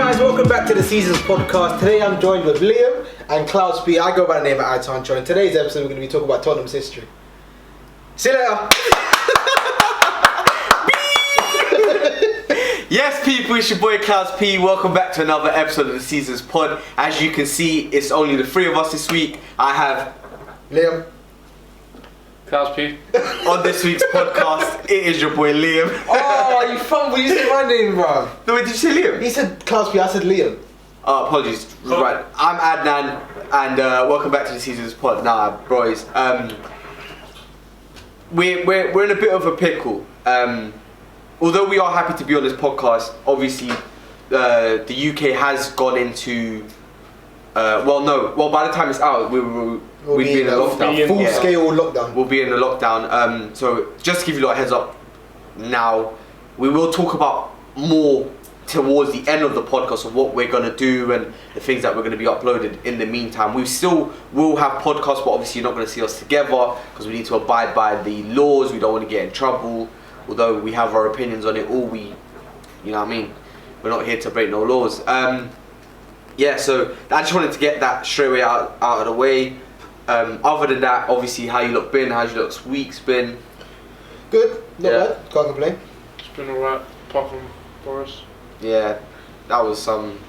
guys, welcome back to the Seasons podcast. Today I'm joined with Liam and Klaus B. I go by the name of Aitancho. In today's episode we're going to be talking about Tottenham's history. See you later. Yes, people, it's your boy Klaus P. Welcome back to another episode of the Seasons pod. As you can see, it's only the three of us this week. I have Liam. Klaus P. On this week's podcast, it is your boy Liam. Oh, you fumbled. You said my name, bro. No, wait, did you say Liam? He said Klaus B. I said Liam. Oh, apologies. Right, I'm Adnan, and welcome back to the Seasons pod. Nah, boys. We're in a bit of a pickle. Although we are happy to be on this podcast, obviously the UK has gone into by the time it's out we'd be in a lockdown, full scale lockdown. We'll be in a lockdown. So just to give you a heads up now, we will talk about more towards the end of the podcast of what we're going to do and the things that we're going to be uploaded. In the meantime, we still will have podcasts, but obviously you're not going to see us together because we need to abide by the laws. We don't want to get in trouble. Although we have our opinions on it all, you know what I mean? We're not here to break no laws. So I just wanted to get that straight away out of the way. Other than that, obviously, how you lot been? How's your lot's week's been? Good, not bad, can't complain. It's been alright, apart from Boris. Yeah, that was some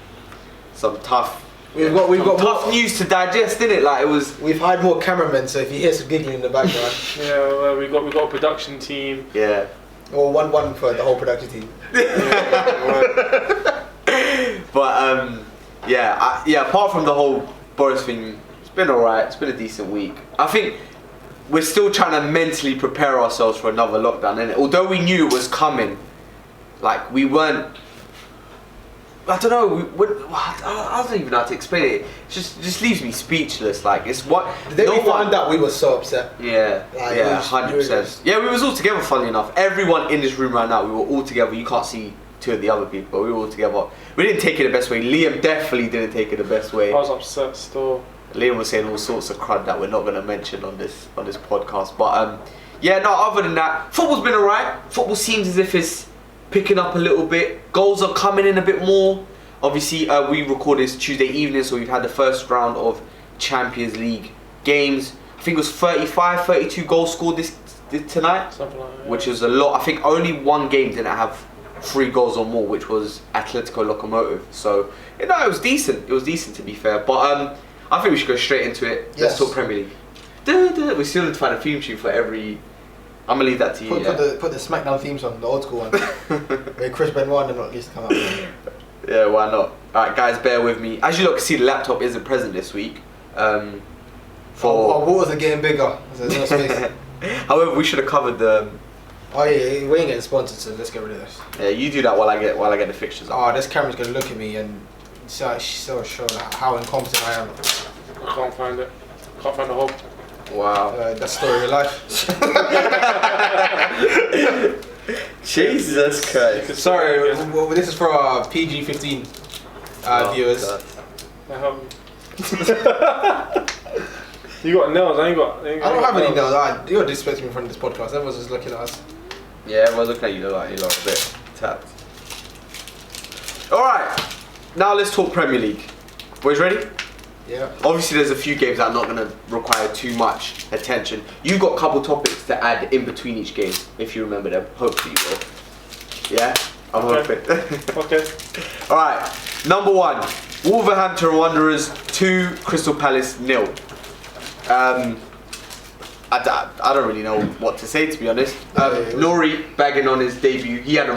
tough. We've got tough news to digest, didn't it? Like it was. We've hired more cameramen, so if you hear some giggling in the background. Yeah, we got a production team. Yeah. Or one for the whole production team. But apart from the whole Boris thing, it's been alright. It's been a decent week. I think we're still trying to mentally prepare ourselves for another lockdown. And although we knew it was coming, like we weren't. I don't know. I don't even know how to explain it. It just leaves me speechless. Like it's what. The day we found out, we were so upset. Yeah, like, 100%. Yeah, we was all together. Funnily enough, everyone in this room right now, we were all together. You can't see two of the other people, but we were all together. We didn't take it the best way. Liam definitely didn't take it the best way. I was upset still. Liam was saying all sorts of crud that we're not going to mention on this podcast. But other than that, football's been alright. Football seems as if it's picking up a little bit. Goals are coming in a bit more. Obviously, we record this Tuesday evening, so we've had the first round of Champions League games. I think it was 32 goals scored tonight. Something like that. Which is a lot. I think only one game didn't have 3 goals or more, which was Atletico Locomotive. So, it was decent. It was decent, to be fair. But I think we should go straight into it. Yes. Let's talk Premier League. We still need to find a theme tune for every... I'm going to leave that to you. Put the SmackDown themes on, the old school one. Where Chris Benoit and not least come up. Yeah, why not? Alright guys, bear with me. As you lot can see, the laptop isn't present this week. Our waters are getting bigger. There's no space. However, we should have covered the... Oh yeah, we ain't getting sponsored, so let's get rid of this. Yeah, you do that while I get the fixtures up. Oh, this camera's gonna look at me and so show how incompetent I am. I can't find it. Can't find the hole. Wow. That's the story of life. Jesus Christ. Sorry, well, this is for our PG-15 viewers. God. You got nails, I ain't got... I don't have any nails. You're disrespecting me in front of this podcast. Everyone's just looking at us. Yeah, everyone's looking at you like you're a bit tapped. Alright, now let's talk Premier League. Boys ready? Yeah. Obviously there's a few games that are not going to require too much attention. You've got a couple topics to add in between each game, if you remember them. Hopefully you will. Yeah? I'm hoping. Okay. Alright, number 1. Wolverhampton Wanderers 2, Crystal Palace 0. I don't really know what to say, to be honest. Nori bagging on his debut. He had a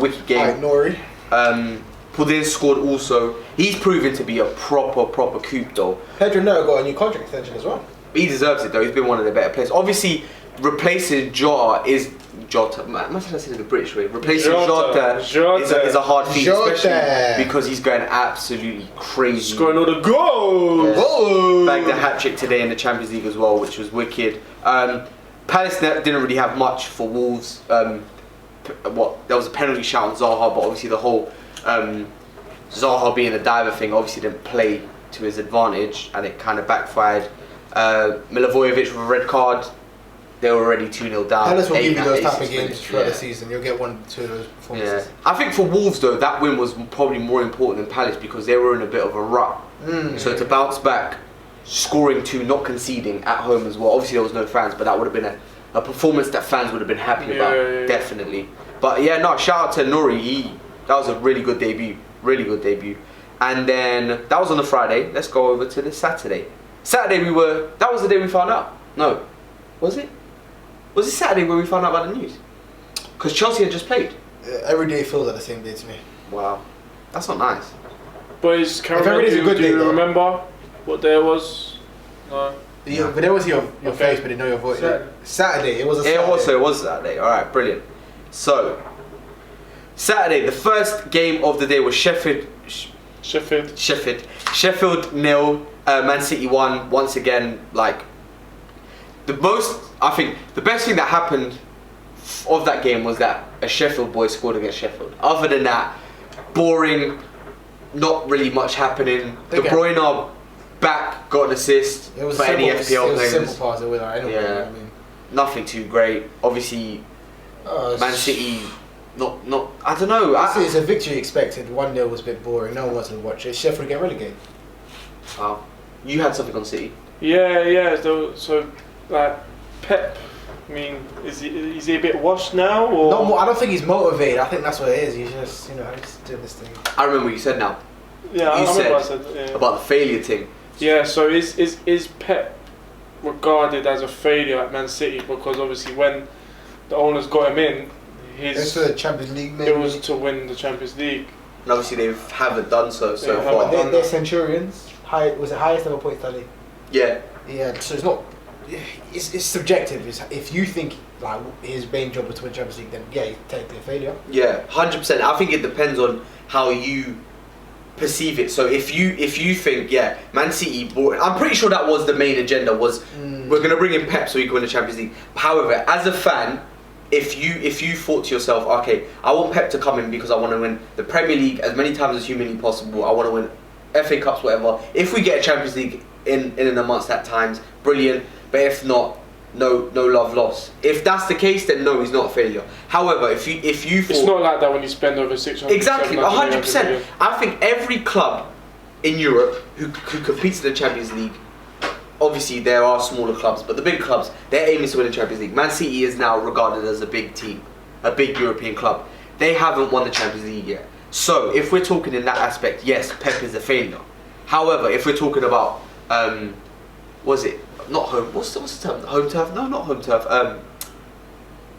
wicked game. Alright, Nori. Pudin scored also. He's proven to be a proper coupe though. Pedro Neto got a new contract extension as well. He deserves it though. He's been one of the better players. Obviously, replacing Jota. Imagine I said it the British way. Replacing Jota is a hard feat, especially because he's going absolutely crazy. Scoring all the goals. Yes. Bagged a hat trick today in the Champions League as well, which was wicked. Palace didn't really have much for Wolves. There was a penalty shout on Zaha, but obviously the whole Zaha being a diver thing obviously didn't play to his advantage, and it kind of backfired. Milivojevic with a red card. they were already 2-0 down. Palace will give you aiming at those type 86 of games minutes. throughout Yeah. the season. You'll get 1-2 of those Yeah, performances. I think for Wolves though, that win was probably more important than Palace because they were in a bit of a rut. So to bounce back, scoring 2, not conceding at home as well. Obviously there was no fans, but that would have been a performance that fans would have been happy about, definitely. But yeah, no, shout out to Nuri. That was a really good debut, And then that was on the Friday. Let's go over to the Saturday. That was the day we found out. No, was it? Was it Saturday when we found out about the news? Because Chelsea had just played. Every day feels like the same day to me. Wow, that's not nice. Boys, every day's a good do day, you though. remember what day it was? No. Yeah, but they was your face, but they know your voice. Saturday. It was a Saturday. It was Saturday. All right, brilliant. So Saturday, the first game of the day was Sheffield 0, Man City 1. Once again, like I think the best thing that happened of that game was that a Sheffield boy scored against Sheffield. Other than that, boring, not really much happening. De Bruyne back, got an assist for any FPL players. It was a simple pass without anyone. Yeah. I mean, nothing too great. Obviously, Man City, not. I don't know. It's a victory expected. 1-0 was a bit boring. No one wanted to watch it. Sheffield get relegated. Wow. You had something on City. Yeah. So like Pep. I mean, is he a bit washed now, or? No, I don't think he's motivated. I think that's what it is. He's just he's doing this thing. I remember what you said now. Yeah, I remember what I said. Yeah. About the failure thing. Yeah. So is Pep regarded as a failure at Man City because obviously when the owners got him in, it's for the Champions League. Maybe. It was to win the Champions League. And obviously they haven't done so far. They're Centurions. Was it highest ever point tally? Yeah. Yeah. So it's not. It's subjective. If you think like his main job was to win Champions League, then yeah, he's technically a failure. Yeah, 100%. I think it depends on how you perceive it. So if you think Man City, I'm pretty sure that was the main agenda. Was we're gonna bring in Pep so he can win the Champions League. However, as a fan, if you thought to yourself, okay, I want Pep to come in because I want to win the Premier League as many times as humanly possible. I want to win FA Cups, whatever. If we get a Champions League in a month at times, brilliant. But if not, no love lost. If that's the case, then no, he's not a failure. However, if you thought, it's not like that when you spend over 600. Exactly, 100%. I think every club in Europe who competes in the Champions League, obviously there are smaller clubs, but the big clubs, their aim is to win the Champions League. Man City is now regarded as a big team, a big European club. They haven't won the Champions League yet. So if we're talking in that aspect, yes, Pep is a failure. However, if we're talking about, not home. What's the term? Home turf? No, not home turf.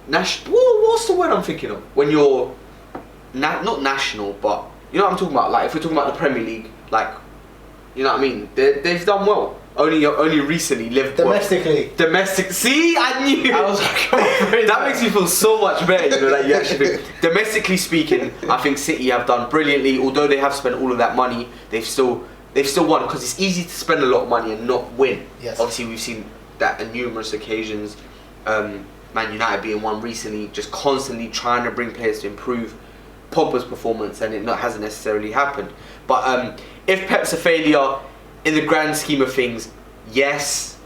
What's the word I'm thinking of? When you're not national, but you know what I'm talking about. Like if we're talking about the Premier League, like you know what I mean. They've done well. Only recently Liverpool. Domestic. See, I knew. I was like, come on, that makes me feel so much better. You know, that you actually think. Domestically speaking, I think City have done brilliantly. Although they have spent all of that money, they've still won because it's easy to spend a lot of money and not win. Yes. Obviously, we've seen that on numerous occasions. Man United being one recently, just constantly trying to bring players to improve Pogba's performance, and it hasn't necessarily happened. But if Pep's a failure in the grand scheme of things, yes.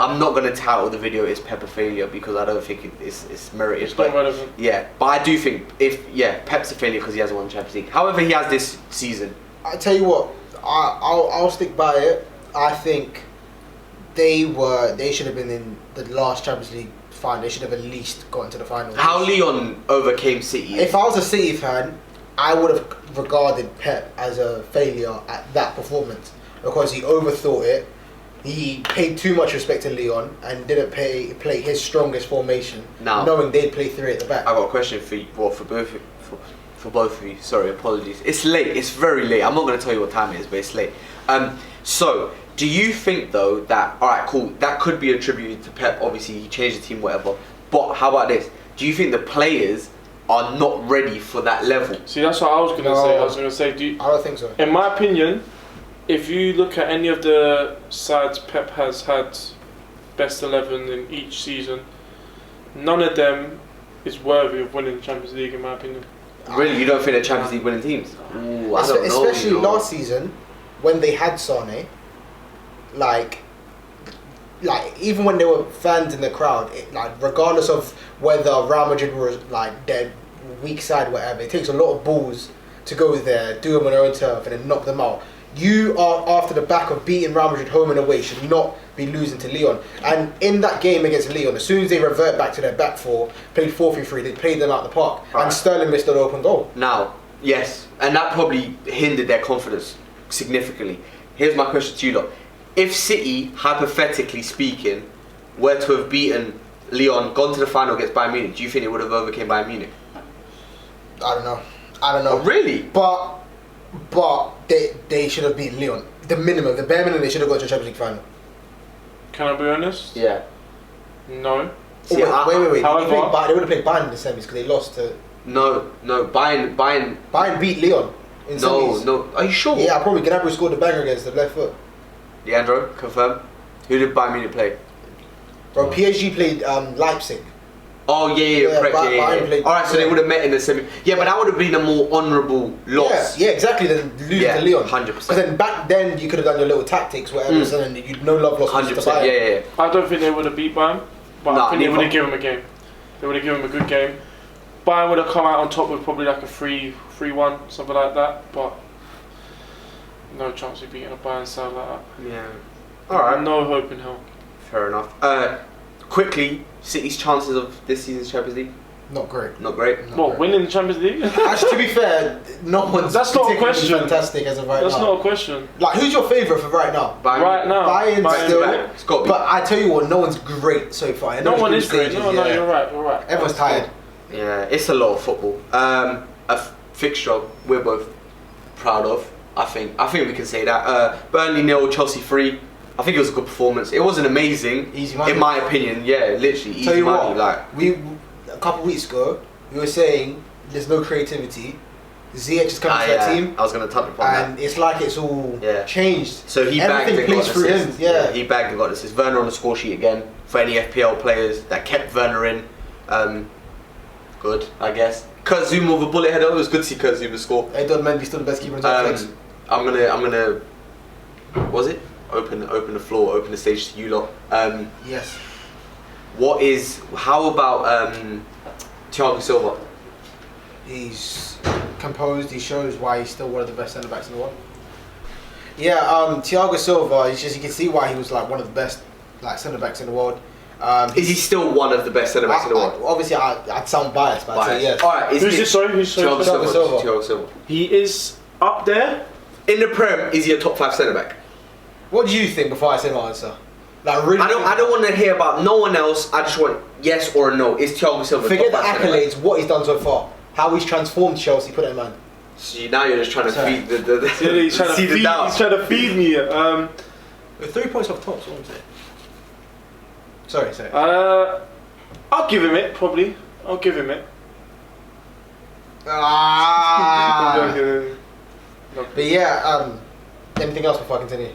I'm not going to title the video "Is Pep a failure" because I don't think it's merited. It's not relevant. Yeah, but I do think Pep's a failure because he hasn't won the Champions League. However, he has this season. I tell you what. I'll stick by it. I think they should have been in the last Champions League final. They should have at least gotten to the final. How Lyon overcame City. If I was a City fan, I would have regarded Pep as a failure at that performance because he overthought it. He paid too much respect to Lyon and didn't play his strongest formation, knowing they'd play 3 at the back. I got a question for you, for both of you. Sorry, apologies. It's late. It's very late. I'm not going to tell you what time it is, but it's late. So, do you think though that alright, cool, that could be attributed to Pep? Obviously, he changed the team, whatever. But how about this? Do you think the players are not ready for that level? See, that's what I was going to say. I was going to say, I don't think so. In my opinion, if you look at any of the sides Pep has had best 11 in each season, none of them is worthy of winning the Champions League, in my opinion. Really, you don't think they're Champions League winning teams? Ooh, I don't know. Especially last season, when they had Sane, like like even when there were fans in the crowd, like regardless of whether Real Madrid was like their weak side, whatever, it takes a lot of balls to go there, do them on their own turf, and then knock them out. You are after the back of beating Real Madrid home and away, should not be losing to Lyon. And in that game against Lyon, as soon as they revert back to their back four, played 4-3-3, they played them out the park, Right. and Sterling missed an open goal. Now, yes, and that probably hindered their confidence significantly. Here's my question to you lot. If City, hypothetically speaking, were to have beaten Lyon, gone to the final against Bayern Munich, do you think it would have overcame Bayern Munich? I don't know. Oh, really? But they should have beaten Lyon. The bare minimum, they should have got to the Champions League final. Can I be honest? Yeah. No. See, Wait. However- They would have played Bayern in the semis because they lost to... No, Bayern. Bayern beat Lyon in semis. No. Are you sure? Yeah, probably Gnabry scored the banger against the left foot. Leandro, confirm. Who did Bayern Munich play? Bro, PSG played Leipzig. Oh yeah, correct. Bayern played- All right, so they would have met in the semi. Yeah, but that would have been a more honourable loss. Yeah, exactly. Then lose Yeah, to Lyon. 100%. Because then back then you could have done your little tactics, whatever, so then you'd no love lost to 100%. Bayern. Yeah. I don't think they would have beat Bayern, but Nah, I think they neither. would have given them a game. They would have given them a good game. Bayern would have come out on top with probably like a 3-1, something like that, but no chance of beating a Bayern side like that. Yeah. All right. No hope in hell. Fair enough. Quickly, City's chances of this season's Champions League? Not great. Not great. Not What, great. winning the Champions League? Actually, to be fair, no one's That's not a particularly question. fantastic as of right That's now. not a question. Like, who's your favourite for right now? Right now. Bayern Bayern still, back. It's got to be. but I tell you what, no one's great so far. In No those one group is great. stages, No, yeah. you're right. Everyone's tired. Yeah, it's a lot of football. A fixture we're both proud of. I think we can say that. Burnley 0, Chelsea 3. I think it was a good performance. It wasn't amazing, Easy money. in my opinion. Yeah, literally Tell easy you money. what, Like, a couple weeks ago, we were saying there's no creativity. Ziyech is coming to that team, I was gonna touch upon and it's like it's all Yeah. changed. So he bagged Everything and got plays an through him. assist. Yeah. He bagged and got an assist. Werner on the score sheet again for any FPL players that kept Werner in. Good, I guess. Kurt Zouma with a bullet header. It was good to see Kurt Zouma score. Edon Mendy's still the best keeper in the league. I'm gonna. Was it? Open the floor. Open the stage to you lot. Yes. How about Thiago Silva? He's composed. He shows why he's still one of the best centre backs in the world. Yeah, Thiago Silva. It's just you can see why he was like one of the best like centre backs in the world. Is he still one of the best centre backs in the world? Obviously, I'd sound biased, but I'd say yes. All right. Who's this? Sorry, who's Thiago sorry? Silva. Thiago Silva. He is up there. In the Prem, is he a top 5 centre back? What do you think before I say my answer? Like really? I don't want to hear about no one else. I just want yes or no. Is Thiago Silva Forget the top 5 centre back? accolades. What he's done so far. How he's transformed Chelsea. Put it in mind. See, now you're just trying to Sorry. feed the He's trying to see the feed. doubt. He's trying to feed me. 3 points off top. That's what I'm saying. Sorry. I'll give him it. Probably. I'll give him it. Ah. No. But yeah. Anything else before I continue?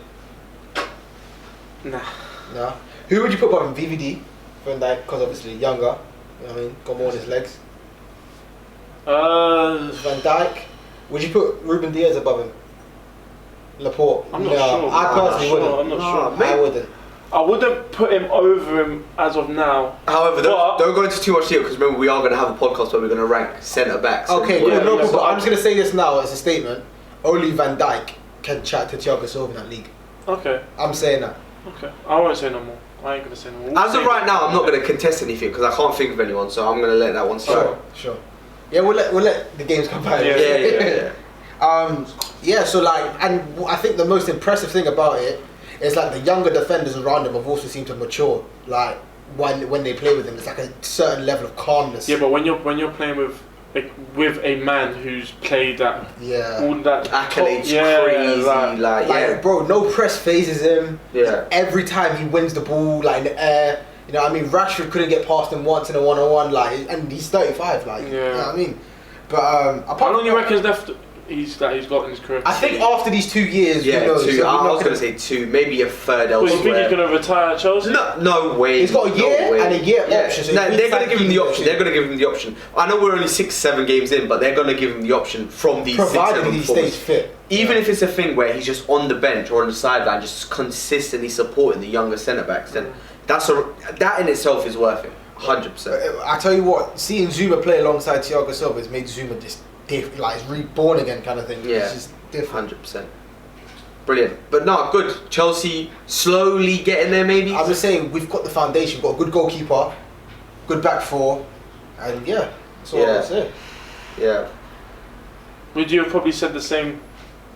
Nah. No. Who would you put above him? VVD, Van Dijk, because obviously younger. You know what I mean, got more on his legs. Van Dijk. Would you put Ruben Diaz above him? Laporte. I'm not sure. I personally wouldn't. I'm not sure. I wouldn't. I wouldn't put him over him as of now. However, But- don't go into too much detail because remember we are going to have a podcast where we're going to rank centre backs. Okay, Yeah, cool, no yeah, problem. so I'm just gonna say this now as a statement. Only Van Dijk can chat to Thiago Silva in that league. Okay. I'm saying that. Okay. I won't say no more. I ain't gonna say no more. As of right now, I'm not going to contest anything because I can't think of anyone, so I'm going to let that one slide. Sure. Yeah, we'll let the games come by. Yeah. Yeah. So like, and I think the most impressive thing about it is like the younger defenders around him have also seemed to mature. Like when they play with him, it's like a certain level of calmness. Yeah, but when you're playing with a man who's played that Yeah. all that Accolades yeah, crazy, Like, bro, no press phases him. Yeah. Every time he wins the ball, like in the air. You know what I mean? Rashford couldn't get past him once in a 1-on-1, like, and he's 35, like, Yeah. you know what I mean? But, apart How long from you that- reckon's left he's got in his career. I think after these 2 years, Yeah, who knows? 2. So we're I not was going to say 2, maybe a third Well, you elsewhere. think he's going to retire at Chelsea? No way. He's got a year no way. and a year option. So No, if they're we going to give him the sign option. They're going to give him the option. I know we're only 6-7 games in, but they're going to give him the option from these 6-7 provided he performances. stays fit. Even if it's a thing where he's just on the bench or on the sideline, just consistently supporting the younger centre backs, then that in itself is worth it. 100%. I tell you what, seeing Zuma play alongside Thiago Silva has made Zuma just like he's reborn again kind of thing. Yeah, It's just different. 100%. Brilliant. But no, good. Chelsea slowly getting there, maybe. I'm just saying we've got the foundation. We've got a good goalkeeper, good back four, and yeah, that's all I'm saying. Yeah. Would you have probably said the same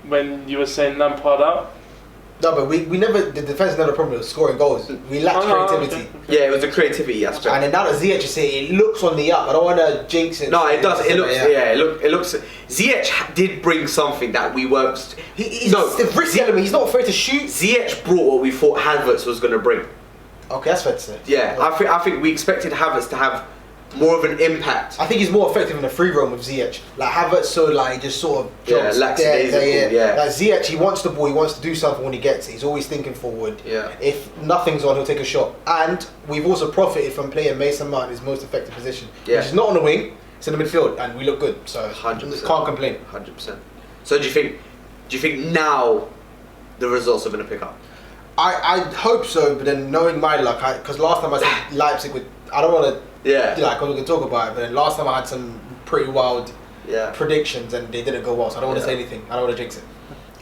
when you were saying Lampard out? No, but we never, the defence never a problem with scoring goals. We lacked creativity. Okay. Yeah, it was a creativity aspect. And then now that Ziyech is saying it looks on the up. I don't want to jinx it. No, it does. It looks. Yeah, it looks. Ziyech did bring something that we were. He's the risk element. He's not afraid to shoot. Ziyech brought what we thought Havertz was going to bring. Okay, that's fair to say. Yeah, I think we expected Havertz to have more of an impact. I think he's more effective in the free roam with Ziyech. Like Havertz, so like just sort of jumps lackadaisical, yeah. Like Ziyech, he wants the ball. He wants to do something when he gets it. He's always thinking forward. Yeah. If nothing's on, he'll take a shot. And we've also profited from playing Mason Mount in his most effective position, which is not on the wing. It's in the midfield, and we look good. So 100%. Can't complain. 100%. So do you think now the results are going to pick up? I hope so, but then knowing my luck, because last time I said Leipzig would, I don't want to. Yeah. Like, we can talk about it, but then last time I had some pretty wild predictions and they didn't go well, so I don't want to say anything. I don't want to jinx it.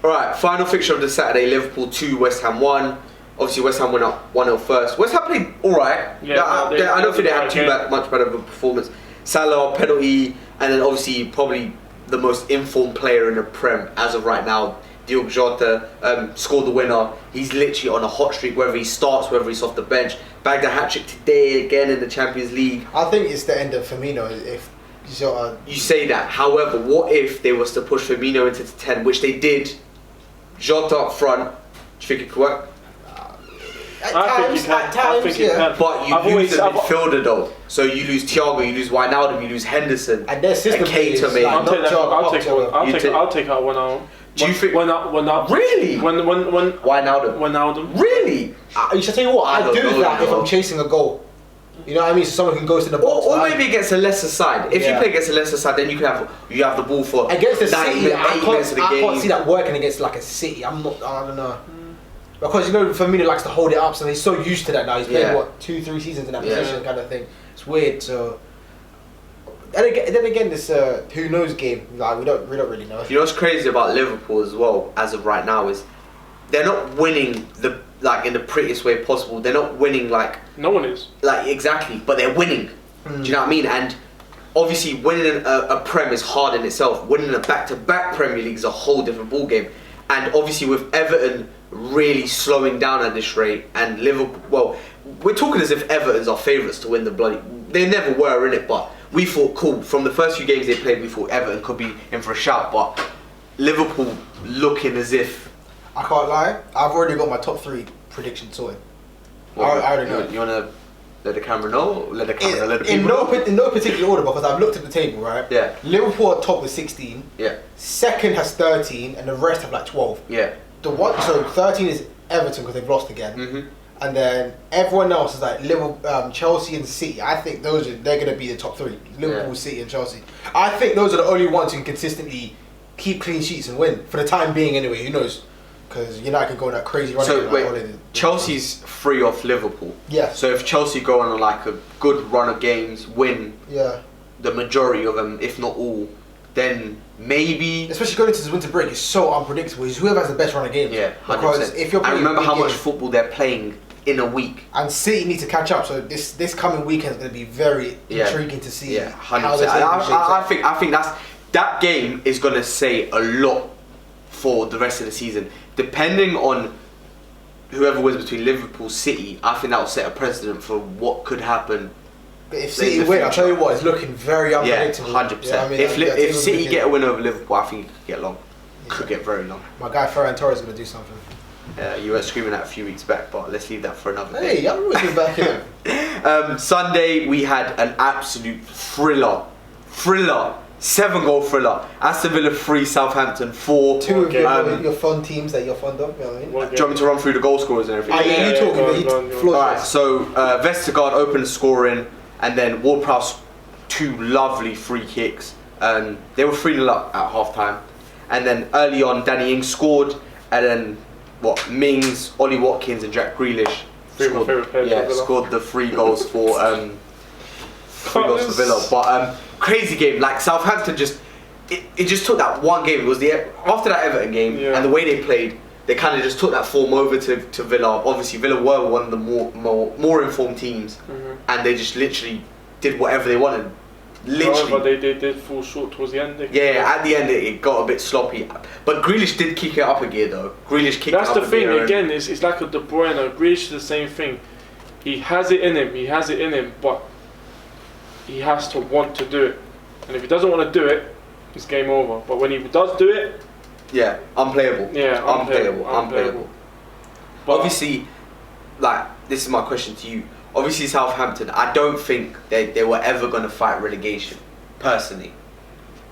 Alright, final fixture of the Saturday, Liverpool 2, West Ham 1. Obviously West Ham went up 1-0 first. West Ham played alright. Yeah, I don't think they had much better of a performance. Salah, penalty, and then obviously probably the most informed player in the Prem as of right now, Diogo Jota, scored the winner. He's literally on a hot streak, whether he starts, whether he's off the bench. Bagged a hat-trick today again in the Champions League. I think it's the end of Firmino if Jota... You say that, however, what if they was to push Firmino into the 10, which they did, Jota up front, do you think it could work? I think you can. But you lose the midfielder though. So you lose Thiago, you lose Wijnaldum, you lose Henderson. And their system Keita, is mate. I'll take out Wijnaldum. Do you think? Wijnaldum. Really? Wijnaldum. Really? You should tell you what, I do that if no. I'm chasing a goal. You know what I mean? So someone can go to the box. Or maybe against a lesser side. If you play against a lesser side, then you have the ball for against the City. I game. can't see that working against like a City. I don't know. Because you know, Firmino likes to hold it up, so he's so used to that now. He's played 2-3 seasons in that position, kind of thing. It's weird. So, then again, this who knows game. Like we don't really know. You know what's crazy about Liverpool as well, as of right now, is they're not winning in the prettiest way possible. They're not winning like no one is exactly, but they're winning. Do you know what I mean? And obviously, winning a Prem is hard in itself. Winning a back-to-back Premier League is a whole different ball game. And obviously, with Everton really slowing down at this rate, and Liverpool, well, we're talking as if Everton's our favourites to win the bloody. They never were in it, but we thought cool. From the first few games they played, we thought Everton could be in for a shout, but Liverpool looking as if. I can't lie. I've already got my top 3 predictions sorted. I already know. You wanna let the camera know? Let the camera let the in people know? in no particular order, because I've looked at the table, right? Yeah. Liverpool at top with 16. Yeah. Second has 13, and the rest have like 12. Yeah. So 13 is Everton because they've lost again. Mm-hmm. And then everyone else is like Liverpool, Chelsea and City. I think they're going to be the top 3. Liverpool, City and Chelsea. I think those are the only ones who can consistently keep clean sheets and win. For the time being anyway, who knows? Because United can go on that crazy run. So wait, Chelsea's free off Liverpool. Yeah. So if Chelsea go on like a good run of games, win the majority of them, if not all, then maybe... Especially going into this winter break, it's so unpredictable. It's whoever has the best run of games. Yeah, 100%. Because if you're playing, I remember how much games, football they're playing in a week. And City need to catch up. So this coming weekend is going to be very intriguing to see. Yeah, 100%. How this I think that game is going to say a lot for the rest of the season. Depending on whoever wins between Liverpool, City, I think that will set a precedent for what could happen. But if City win, I'll tell you what, it's looking very unpredictable. Yeah, 100%. You know what I mean? If City get a win over Liverpool, I think it could get long. Could get very long. My guy Ferran Torres is going to do something. You were screaming that a few weeks back, but let's leave that for another day. Hey, I'm always been back in. Sunday, we had an absolute thriller 7-goal thriller. Aston Villa 3, Southampton 4. Two of your fun teams that you're fond of, you know what I mean? One Do you want me to run through the goal scorers and everything? You talking, go on. Alright, so Vestergaard opened scoring, and then Ward-Prowse 2 lovely free kicks. They were 3-0 up at half time. And then early on, Danny Ings scored, and then Mings, Ollie Watkins, and Jack Grealish scored the 3 goals for Villa. But crazy game. Like Southampton it just took that one game. It was after that Everton game and the way they played, they kind of just took that form over to Villa. Obviously, Villa were one of the more informed teams, and they just literally did whatever they wanted. Literally. However, they did fall short towards the end. At the end it got a bit sloppy. But Grealish did kick it up a gear though. Grealish kicked it up a gear. That's the thing, again, it's like a De Bruyne. Grealish is the same thing. He has it in him, but he has to want to do it. And if he doesn't want to do it, it's game over. But when he does do it... unplayable. Unplayable. But obviously, this is my question to you. Obviously, Southampton, I don't think they were ever going to fight relegation, personally.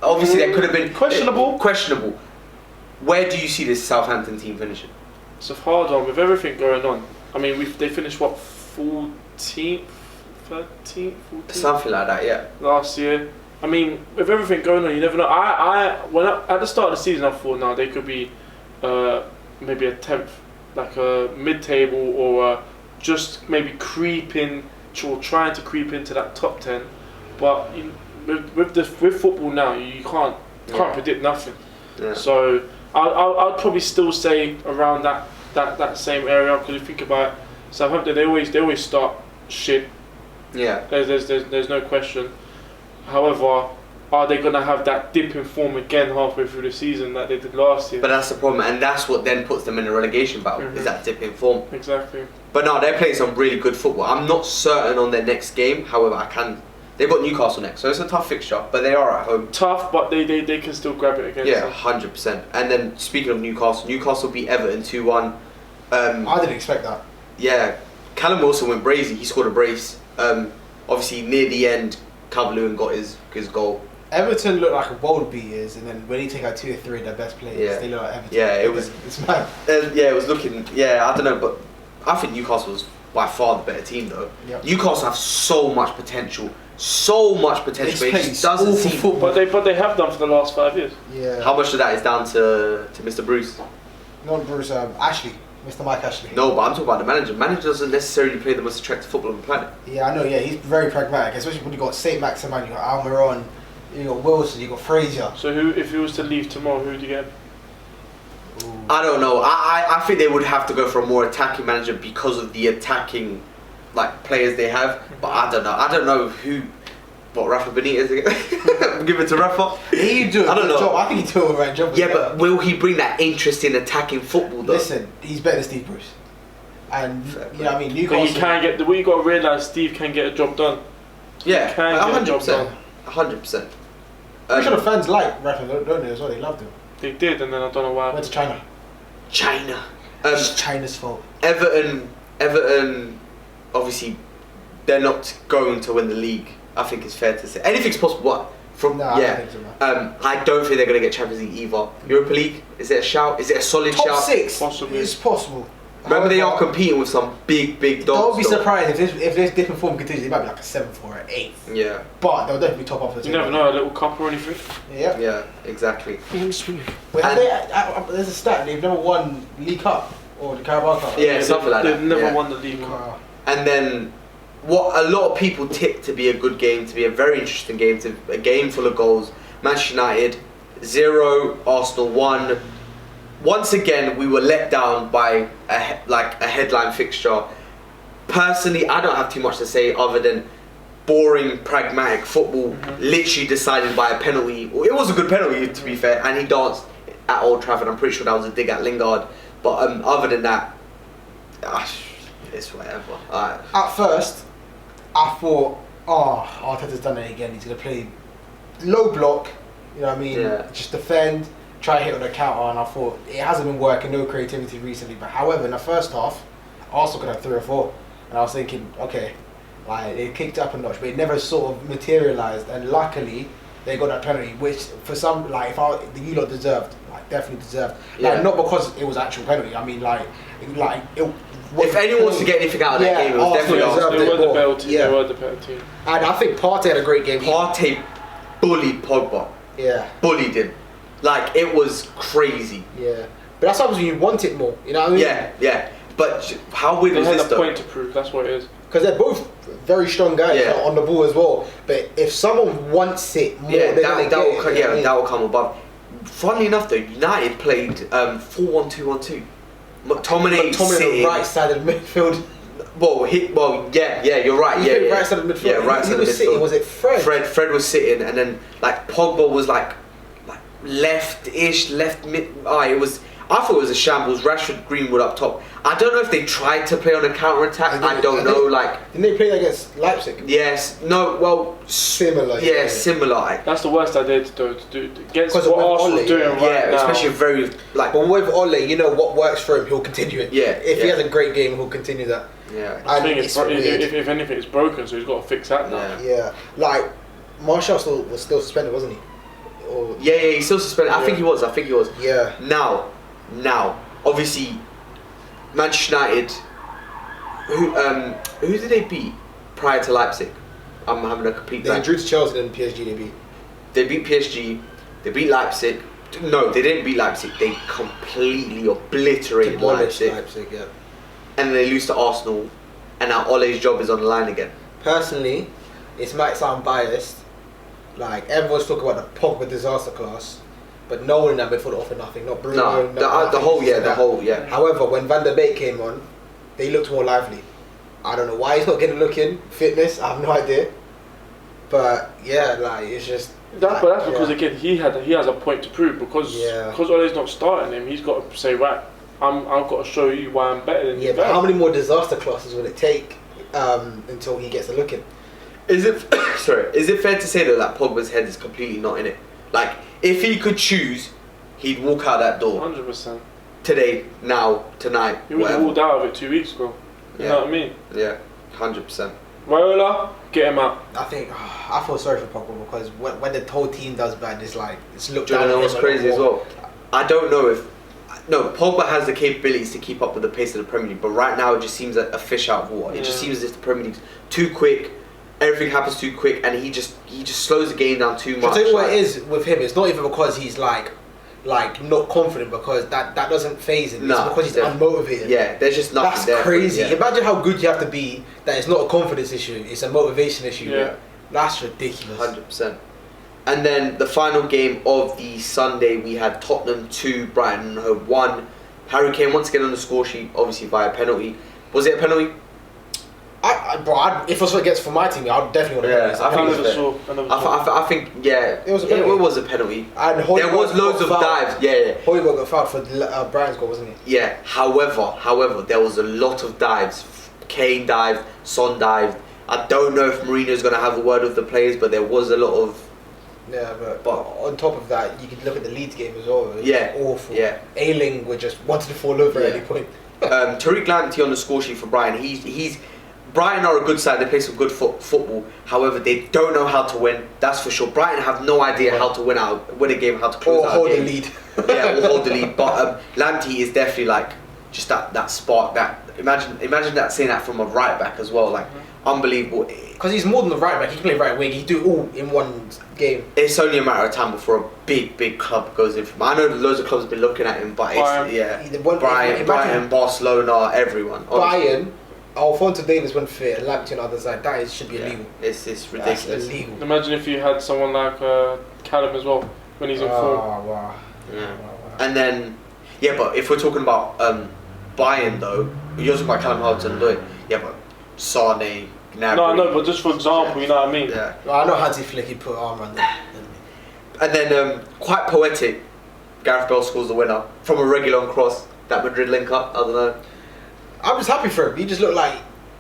Obviously, there could have been... Questionable. Where do you see this Southampton team finishing? It's a hard one with everything going on. I mean, they finished, 14th, 13th, 14th? Something like that, yeah. Last year. I mean, with everything going on, you never know. At the start of the season, I thought, they could be maybe a 10th, like a mid-table or just maybe creeping or trying to creep into that top 10. But with football now, you can't predict nothing. Yeah. So I'd probably still say around that same area, because if you think about it, Southampton, they always start shit. Yeah. There's no question. However, are they gonna have that dip in form again halfway through the season that they did last year? But that's the problem, and that's what then puts them in a relegation battle. Is that dip in form? Exactly. But no, they're playing some really good football. I'm not certain on their next game. However, they've got Newcastle next, so it's a tough fixture. But they are at home. Tough, but they can still grab it again. Yeah, 100%. And then speaking of Newcastle beat Everton 2-1. I didn't expect that. Yeah, Callum Wilson went brazy. He scored a brace. Obviously near the end, Calvert-Lewin got his goal. Everton looked like a world beaters, and then when you take out 2 or 3 of their best players, they look like Everton. Yeah, it was. It's mad. It was looking. Yeah, I don't know, but I think Newcastle was by far the better team, though. Yep. Newcastle have so much potential, but it just doesn't seem. But they have done for the last 5 years. Yeah. How much of that is down to Mr. Bruce? Not Bruce. Ashley. Mr. Mike Ashley. No, but I'm talking about the manager. The manager doesn't necessarily play the most attractive football on the planet. Yeah, I know. Yeah, he's very pragmatic, especially when you got Saint Maximin, you got Almiron, you got Wilson, you got Frazier. So if he was to leave tomorrow, who would you get? Ooh. I don't know. I think they would have to go for a more attacking manager because of the attacking players they have. But I don't know. I don't know who. What, Rafa Benitez again? Give it to Rafa. He do a good job. I think he do a right job. Yeah, but will he bring that interest in attacking football though? Listen, he's better than Steve Bruce. And you know what I mean, Newcastle. But he can get. What you got to realise, Steve can get a job done. Yeah, he can get a job done. 100%. I'm sure the fans like Rafa, don't they, as well? They loved him. They did, and then I don't know why. Went to China. It's China's fault. Everton, obviously, they're not going to win the league. I think it's fair to say anything's possible. What from? I don't think so, man. I don't think they're going to get Champions League either. Europa League, is it a shout? Is it a solid shout? Top 6, possibly. It's possible. Remember, they are competing with some big dogs. Don't be surprised if this different form continues. They might be like a 7th or an 8th. Yeah. But they'll definitely be top off the team. table. You never know, a little cup or anything. Yeah. Yeah, exactly. But there's a stat. They've never won League Cup or the Carabao Cup. Yeah, something like that. They've never won the League Cup. And then, what a lot of people tip to be a good game, to be a very interesting game, to a game full of goals. Manchester United 0, Arsenal 1. Once again, we were let down by a headline fixture. Personally, I don't have too much to say other than boring, pragmatic football, literally decided by a penalty. It was a good penalty, to be fair, and he danced at Old Trafford. I'm pretty sure that was a dig at Lingard. But other than that, it's whatever. At first, I thought, Arteta's done it again. He's going to play low block, you know what I mean? Yeah. Just defend, try to hit on the counter, and I thought it hasn't been working, no creativity recently. But however, in the first half, Arsenal could have 3 or 4. And I was thinking, okay, it kicked up a notch, but it never sort of materialised. And luckily, they got that penalty, which for some, like, you lot deserved, like, definitely deserved. Yeah. Like, not because it was actual penalty. I mean, if anyone wants to get anything out of that game, it was definitely Arsenal They deserved were it. the better team. Yeah. They were the better team. And I think Partey had a great game. Partey bullied Pogba. Yeah, Bullied him. Like, it was crazy. yeah. But that's happens when you want it more. You know what I mean? Yeah. But how weird They was had this a though? point to prove. That's what it is. Because they're both very strong guys Yeah. on the ball as well. But if someone wants it more, Yeah, they're gonna get it. that will come above. Funnily enough, though, United played 4-1-2-1-2. McTominay McTominay on sitting. the right side of the midfield. Yeah, you're right. He Yeah, played right side of the midfield. Yeah, right He side of was the sitting. midfield. Was it Fred? Fred was sitting, and then like Pogba was like left-ish, left mid. It was. I thought it was a shambles. Rashford, Greenwood up top. I don't know if they tried to play on a counter attack. I don't know. Like, didn't they play against Leipzig? yes, no. Well, Similar. yeah, similar. That's the worst idea to do against Because what of Arsenal's Ole, doing right Yeah, now. especially a very like. But with Ole, you know what works for him, he'll continue it. Yeah, If he yeah. has a great game, he'll continue that. Yeah. I And think it's weird. if anything, it's broken, so he's got to fix that now. Yeah. Yeah, like Martial was still suspended, wasn't he? Or, Yeah, he's still suspended. I think he was. yeah. Now, obviously, Manchester United. Who did they beat prior to Leipzig? I'm having a complete They blank. drew to Chelsea and PSG. They beat. They beat PSG. They beat Leipzig. No, they didn't beat Leipzig. They completely obliterated Demolished Leipzig. yeah. And then they lose to Arsenal. And now Ole's job is on the line again. Personally, it might sound biased. Like everyone's talking about the Pogba disaster class, but no one in that midfield offered nothing. Not Bruno. No, the whole. However, when Van der Beek came on, they looked more lively. I don't know why he's not getting a look in. Fitness, I have no idea. But yeah, like it's just. But that's because again he has a point to prove because Ole's not starting him. He's got to say right. I've got to show you why I'm better than you. Yeah, but how many more disaster classes will it take until he gets a look in? Is it Is it fair to say that Pogba's head is completely not in it? Like, if he could choose, he'd walk out that door 100%. today, now, tonight. He would have walked out of it 2 weeks ago. You know what I mean? Yeah, 100%. Raiola, get him out. I think I feel sorry for Pogba because when the whole team does bad, it's like it's looked Do you down. know on what's him crazy as more. well? I don't know if. No, Pogba has the capabilities to keep up with the pace of the Premier League, but right now it just seems like a fish out of water. It just seems as if the Premier League's too quick, everything happens too quick, and he just slows the game down too much. I'll tell you what it is with him. It's not even because he's like not confident, because that doesn't phase him. It's because he's unmotivated. Yeah, there's just nothing That's there. crazy. Yeah. Imagine how good you have to be that it's not a confidence issue, it's a motivation issue. Yeah. That's ridiculous. 100%. And then the final game of the Sunday, we had Tottenham 2, Brighton 1. Harry Kane once again on the score sheet, obviously via penalty. Was it a penalty? If it was against for my team, I'd definitely want to. I think I think It was a penalty. It was a penalty. And There was loads of dives. Yeah. Højbjerg got fouled for Brian's goal, wasn't he? Yeah. However, there was a lot of dives. Kane dived, Son dived. I don't know if Mourinho's going to have a word with the players, but there was a lot of. Yeah, but on top of that, you could look at the Leeds game as well. It was awful. Yeah. Ayling would just wanted to fall over at any point. Tariq Lamptey on the score sheet for Brighton. He's Brighton are a good side. They play some good football. However, they don't know how to win. That's for sure. Brighton have no idea how to win a game, how to close out hold a game. the lead. Yeah, or hold the lead. But Lamptey is definitely like just that spark. That imagine that saying that from a right back as well. Like unbelievable. Because he's more than the right back. He can play right wing. He can do it all in one game. It's only a matter of time before a big club goes in from. I know loads of clubs have been looking at him, but Brighton, Barcelona, everyone. Bayern, Alphonso Davies went fit, and Lamptey on the other side. That should be illegal. It's ridiculous. That's illegal. Imagine if you had someone like Callum as well when he's in form. Wow. And then, but if we're talking about Bayern though, you're talking about Callum Hudson-Odoi. Yeah, but Sane, Gnabry. No, I know, but just for example, you know what I mean? Yeah. Well, I know Hansi Flick, he put arm around them. And then, quite poetic, Gareth Bale scores the winner from a regular cross. That Madrid link up, I don't know. I'm just happy for him. He just looked like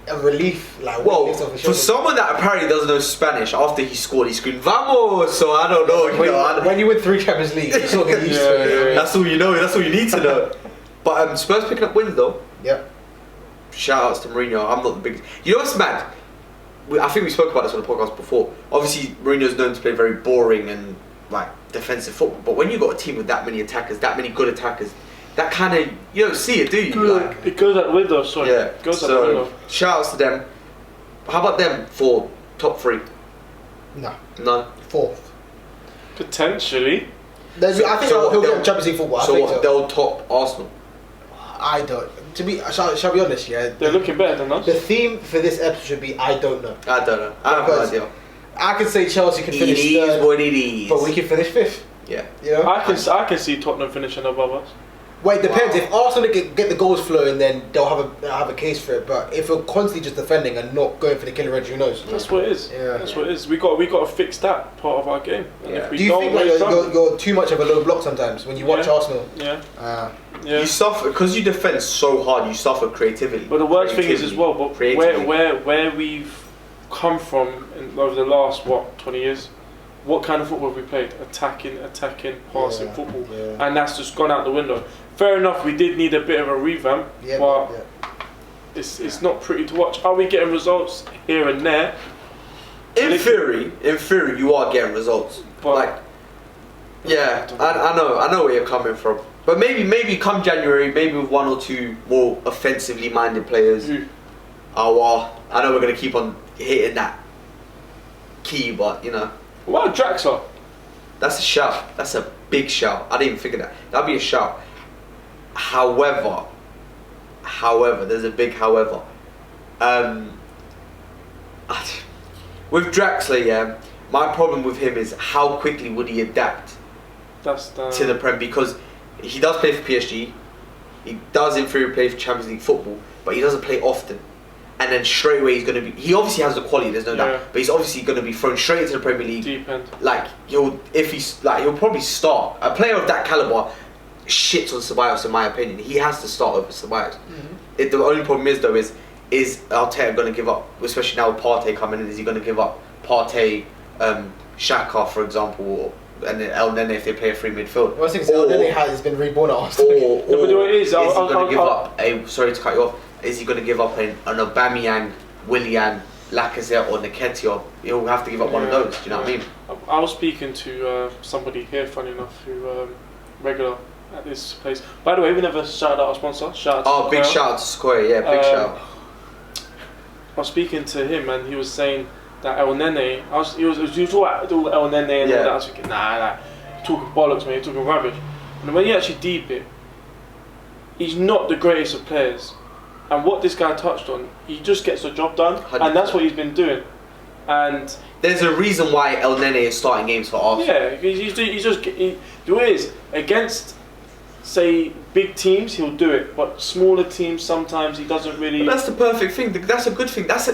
a relief. Like Well, for someone that apparently doesn't know Spanish, after he scored, he screamed "Vamos!" So I don't know. When you win 3 Champions League, you sort of get used to it. That's all you know. That's all you need to know. But Spurs picking up wins though. Yep. Shout outs to Mourinho. I'm not the biggest. You know what's mad? I think we spoke about this on the podcast before. Obviously, Mourinho's known to play very boring and like defensive football. But when you got a team with that many attackers, that many good attackers, that kind of you don't see it, do you? Like, it goes out the window. Sorry. Yeah. It goes out the window. Shout outs to them. How about them for top 3? No. 4th. Potentially. I think he'll get Champions League football. So they'll top Arsenal. I don't. To be, shall I be honest? Yeah. They're looking better than us. The theme for this episode should be I don't know. I don't know. I have no idea. I can say Chelsea can finish It is what it is. but we can finish 5th. Yeah. You know. I can see Tottenham finishing above us. Well, it depends. If Arsenal get the goals flowing, then they'll have a case for it. But if we're constantly just defending and not going for the killer edge, who knows? That's what it is. Yeah. That's what it is. We got to fix that part of our game. And if we Do you don't, think like you're too much of a low block sometimes when you watch Arsenal? Yeah. You suffer because you defend so hard. You suffer creativity. But the worst thing is as well. But where we've come from over the last 20 years. What kind of football have we played? Attacking, passing football. Yeah. And that's just gone out the window. Fair enough, we did need a bit of a revamp, but it's not pretty to watch. Are we getting results here and there? In theory, you are getting results. But I know where you're coming from. But maybe come January, maybe with 1 or 2 more offensively minded players. I know we're going to keep on hitting that key, but you know. What about Draxler? That's a shout. That's a big shout. I didn't even think of that. That'd be a shout. However, there's a big however. With Draxler, my problem with him is how quickly would he adapt to the Prem, because he does play for PSG, he does inferior play for Champions League football, but he doesn't play often. And then straight away he's going to be. He obviously has the quality. There's no doubt. But he's obviously going to be thrown straight into the Premier League. Deep end. Like he'll probably start. A player of that caliber shits on Ceballos, in my opinion. He has to start over Ceballos. Mm-hmm. The only problem is though is Arteta going to give up? Especially now with Partey coming in, is he going to give up Partey, Xhaka, for example, and then El Nene if they play a free midfield? Well, I think El Nene has been reborn at Arsenal. But what it is, he going to give up a? Sorry to cut you off. Is he going to give up an Aubameyang, Willian, Lacazette or Nketiah? He'll have to give up one of those. Do you know what I mean? I was speaking to somebody here, funny enough, who regular at this place. By the way, we never shouted out our sponsor. Big shout out to Sequoia. Yeah, big shout. I was speaking to him and he was saying that El Nene. He was talking El Nene and all that. I was thinking, nah, you're talking bollocks, man. You're talking rubbish. And when you actually deep it, he's not the greatest of players. And what this guy touched on, he just gets the job done, 100%. And that's what he's been doing. And there's a reason why El Nene is starting games for Arsenal. Yeah, the way is against, say, big teams, he'll do it, but smaller teams sometimes he doesn't really. But that's the perfect thing. That's a good thing. That's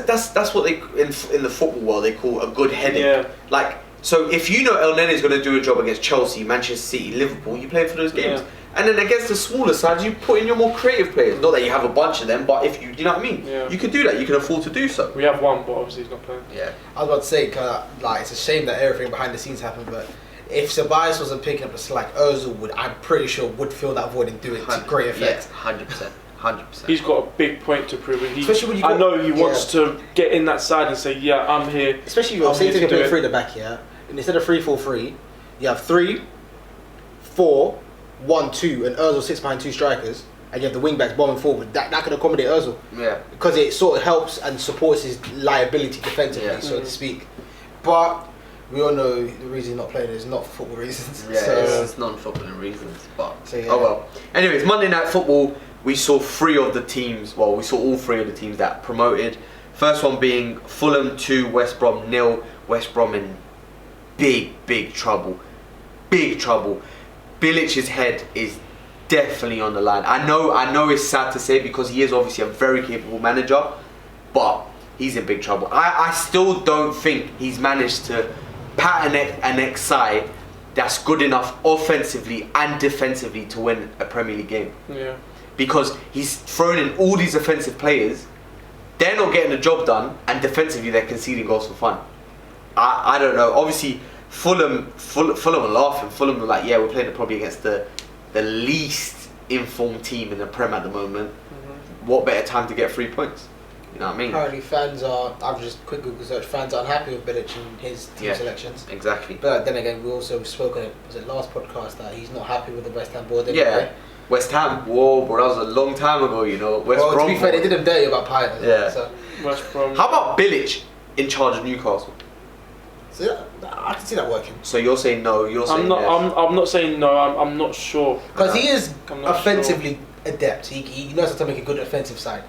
what they in the football world they call a good heading. Yeah. Like, so if you know El Nene is going to do a job against Chelsea, Manchester City, Liverpool, you play for those games. Yeah. And then against the smaller sides, you put in your more creative players. Not that you have a bunch of them, but if you know what I mean? Yeah. You could do that. You can afford to do so. We have one, but obviously he's not playing. Yeah. I was about to say, it's a shame that everything behind the scenes happened, but if Ceballos wasn't picking up the slack, Ozil I'm pretty sure would fill that void and do it to great effect. Yeah, 100%. He's got a big point to prove. Especially when I know he wants to get in that side and say, yeah, I'm here. Especially if you're saying to play 3 at the back, yeah? And instead of 3-4-3, you have 3, 4, 1, 2, and Ozil sits behind 2 strikers, and you have the wing backs bombing forward. That can accommodate Ozil. Yeah. Because it sort of helps and supports his liability defensively, so to speak. But we all know the reason he's not playing is not for football reasons. Yeah, so, it's non-footballing reasons. But yeah. Oh well. Anyways, Monday Night Football, we saw 3 of the teams. Well, we saw all 3 of the teams that promoted. First one being Fulham 2, West Brom 0. West Brom in big trouble. Big trouble. Bilic's head is definitely on the line. I know it's sad to say because he is obviously a very capable manager, but he's in big trouble. I still don't think he's managed to pattern an ex-side that's good enough offensively and defensively to win a Premier League game. Yeah. Because he's thrown in all these offensive players, they're not getting the job done, and defensively they're conceding goals for fun. I don't know. Obviously, Fulham are laughing. Fulham are like, yeah, we're playing probably against the least informed team in the Prem at the moment. Mm-hmm. What better time to get 3 points? You know what I mean? Apparently fans are, I've just quick Google search, fans are unhappy with Bilic and his team selections. Exactly. But then again, we also spoke on it, was it last podcast, that he's not happy with the West Ham board. West Ham, whoa, bro, that was a long time ago, you know. To be fair, they did him dirty about Payet. Yeah. So. West Brom. How about Bilic in charge of Newcastle? So I can see that working. So you're saying no, you're saying yes. I'm not saying no, I'm not sure. Because he is offensively sure. adept. He knows how to make a good offensive side.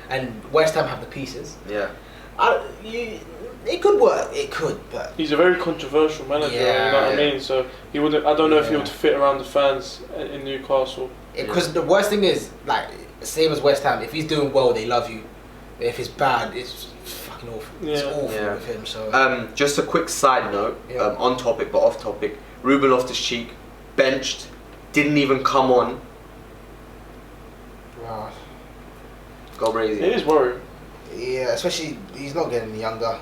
And West Ham have the pieces. Yeah. It could work. It could, but he's a very controversial manager. You know what I mean. So he would. I don't know if he would fit around the fans in Newcastle. Because the worst thing is, like, same as West Ham. If he's doing well, they love you. If it's bad, it's fucking awful. It's awful with him. So just a quick side note, on topic but off topic. Ruben Loftus-Cheek benched, didn't even come on. Wow. Go crazy. It is worrying. Yeah, especially he's not getting any younger.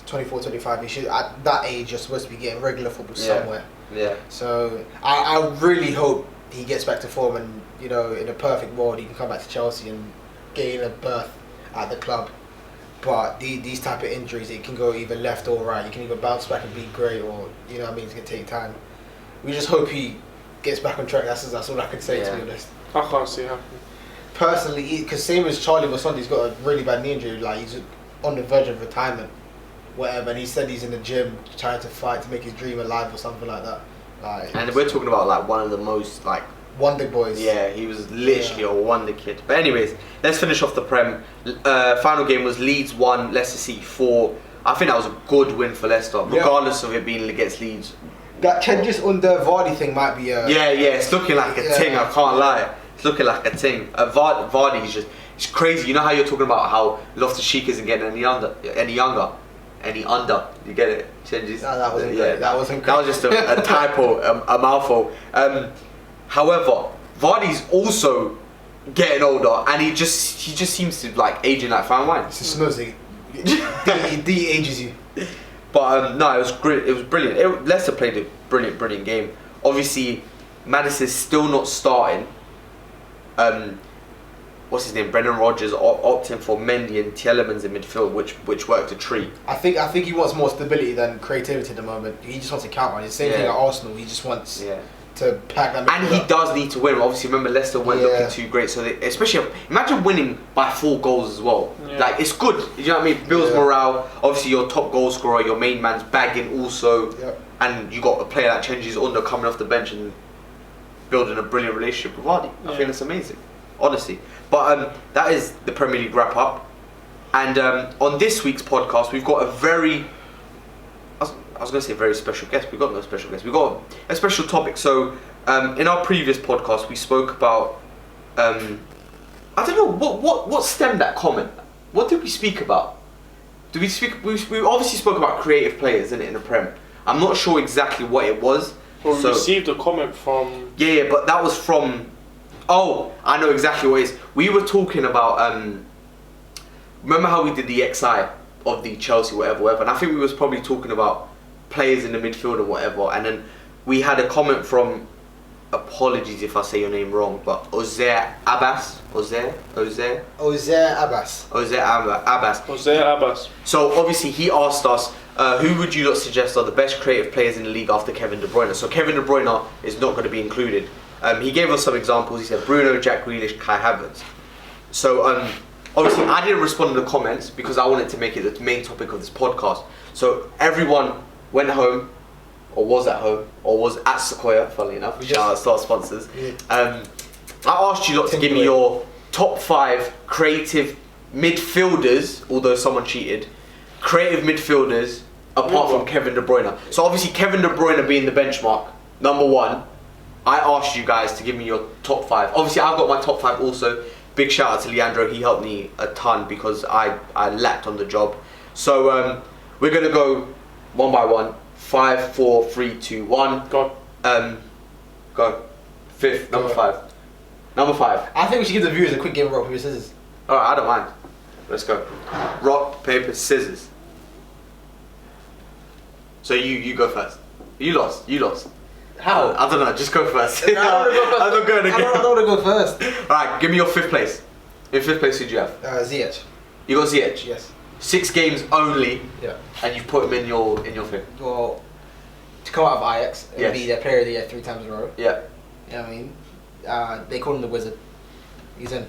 24, 25. He should, at that age, you're supposed to be getting regular football somewhere. Yeah. So I really hope he gets back to form, and in a perfect world he can come back to Chelsea and gain a berth at the club. But these type of injuries, it can go either left or right. You can either bounce back and be great, or it's going to take time. We just hope he gets back on track. That's all I can say, to be honest. I can't see it happening. Personally, because same as Charlie Wasson, he's got a really bad knee injury. Like, he's on the verge of retirement, whatever. And he said he's in the gym trying to fight to make his dream alive or something like that. Like, and we're talking about like one of the most like wonder boys. Yeah, he was literally a wonder kid. But anyways, let's finish off the Prem. Final game was Leeds 1, Leicester City 4. I think that was a good win for Leicester, regardless of it being against Leeds. That changes on the Vardy thing might be a... Yeah, it's looking like a ting, I can't lie. It's looking like a ting. Vardy is just... It's crazy. You know how you're talking about how Loftus-Cheek isn't getting any younger? You get it? Changes. No, that wasn't great. That wasn't great. That was just a typo, a mouthful. However, Vardy's also getting older, and he just seems to like aging like fine wine. It's a snoozy. He ages you. But no, it was great. It was brilliant. Leicester played a brilliant game. Obviously, Madison's still not starting. What's his name? Brendan Rodgers opting for Mendy and Tielemans in midfield, which worked a treat. I think he wants more stability than creativity at the moment. He just wants to counter. It's the same thing at Arsenal. He just wants to pack that. And he does need to win. Obviously, remember Leicester weren't looking too great, so especially imagine winning by 4 goals as well. Yeah. Like, it's good. You know what I mean? Builds morale. Obviously, your top goal scorer, your main man's bagging also, and you got a player that changes under coming off the bench and building a brilliant relationship with Vardy. I think that's amazing, honestly. But that is the Premier League wrap up. And on this week's podcast, we've got a very, I was going to say very special guest. We've got no special guest. We've got a special topic. So in our previous podcast, we spoke about, I don't know, what stemmed that comment? What did we speak about? We obviously spoke about creative players in the Prem. I'm not sure exactly what it was. Well, we received a comment from... Yeah, but that was from... Oh, I know exactly what it is. We were talking about... remember how we did the XI of the Chelsea whatever, and I think we was probably talking about players in the midfield and whatever, and then we had a comment from... Apologies if I say your name wrong, but Ozair Abbas. Ozair Abbas. So obviously he asked us, who would you lot suggest are the best creative players in the league after Kevin De Bruyne? So Kevin De Bruyne is not going to be included. He gave us some examples. He said Bruno, Jack Grealish, Kai Havertz. So obviously I didn't respond to the comments because I wanted to make it the main topic of this podcast. So everyone went home, or was at home, or was at Sequoia, funnily enough. Shout out to our sponsors. Yeah. I asked you lot to give me your top 5 creative midfielders, although someone cheated, creative midfielders apart from Kevin De Bruyne. So obviously Kevin De Bruyne being the benchmark, number 1, I asked you guys to give me your top 5. Obviously I've got my top 5 also. Big shout out to Leandro, he helped me a ton because I lacked on the job. So we're going to go one by one. 5, 4, 3, 2, 1. Go. Go. 5th, number 5. Number 5. I think we should give the viewers a quick game of rock, paper, scissors. Alright, I don't mind. Let's go. Rock, paper, scissors. So you go first. You lost. How? I don't know, just go first. No, I don't want to go first. Alright, give me your 5th place. In 5th place, who do you have? Ziyech. You got Ziyech. Yes. 6 games only, Yeah. and you've put him in your thing. Well, to come out of Ajax and Yes. be their player of the year 3 times in a row. Yeah. You know what I mean? They call him the Wizard. He's in.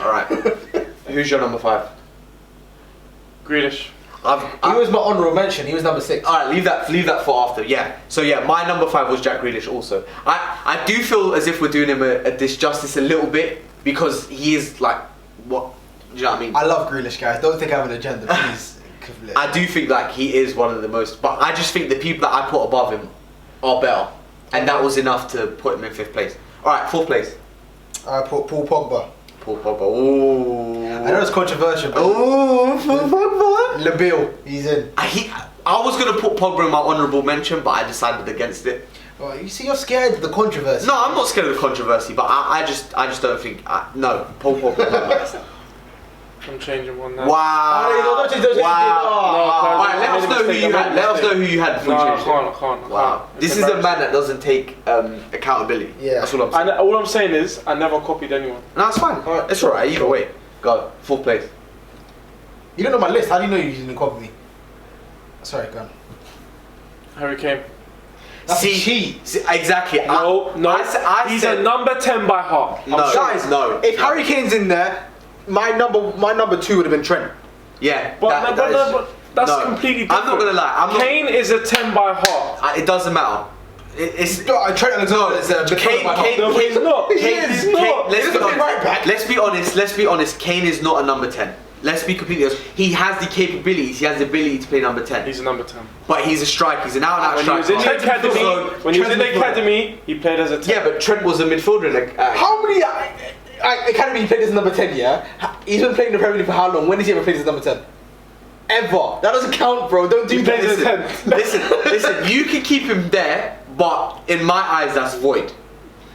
All right. Who's your number 5? Grealish. He was my honourable mention. He was number 6. All right, leave that for after. Yeah. So yeah, my number 5 was Jack Grealish. Also, I do feel as if we're doing him a disjustice a little bit because he is like what. Do you know what I mean? I love Grealish, guys. Don't think I have an agenda, please. I do think like he is one of the most, but I just think the people that I put above him are better, and that was enough to put him in 5th place. All right, 4th place. I put Paul Pogba. Paul Pogba. Ooh. I know it's controversial, but Ooh, Paul Pogba. Labille, he's in. I was gonna put Pogba in my honourable mention, but I decided against it. Well, you see, you're scared of the controversy. No, I'm not scared of the controversy, but I just don't think. No, Paul Pogba. is not nice. I'm changing one now. Wow. Oh, don't change. Wow. Alright, let us know who you had. Let us know who you had before No, you I changed can't. it. I can't. Wow. This is a man that doesn't take accountability. Yeah. That's all I'm saying. All I'm saying is, I never copied anyone. No, it's fine. Alright. It's alright. Either way. Go. 4th place. You don't know my list. How do you know you didn't copy me? Sorry, go on. Harry Kane. That's a cheat. Exactly. No. He's said, a number 10 by heart. No. Guys, no. If Harry Kane's in there, my number 2 would have been Trent. Yeah. But that's no. completely different. I'm not gonna lie. Kane is a 10 by heart. It doesn't matter. It's Trent Alexander is a Kane. No, he's not. He's not. Let's be honest. Kane is not a number 10. Let's be completely honest. He has the capabilities. He has the ability to play number 10. He's a number 10. But he's a striker. He's an out-and-out striker. When he was in the academy, he played as a 10. Yeah, but Trent was a midfielder. How many academy he played as number 10? Yeah, he's been playing the Premier League for how long? When has he ever played as number 10? Ever. That doesn't count, bro. Don't do that. Listen. You can keep him there, but in my eyes, that's void.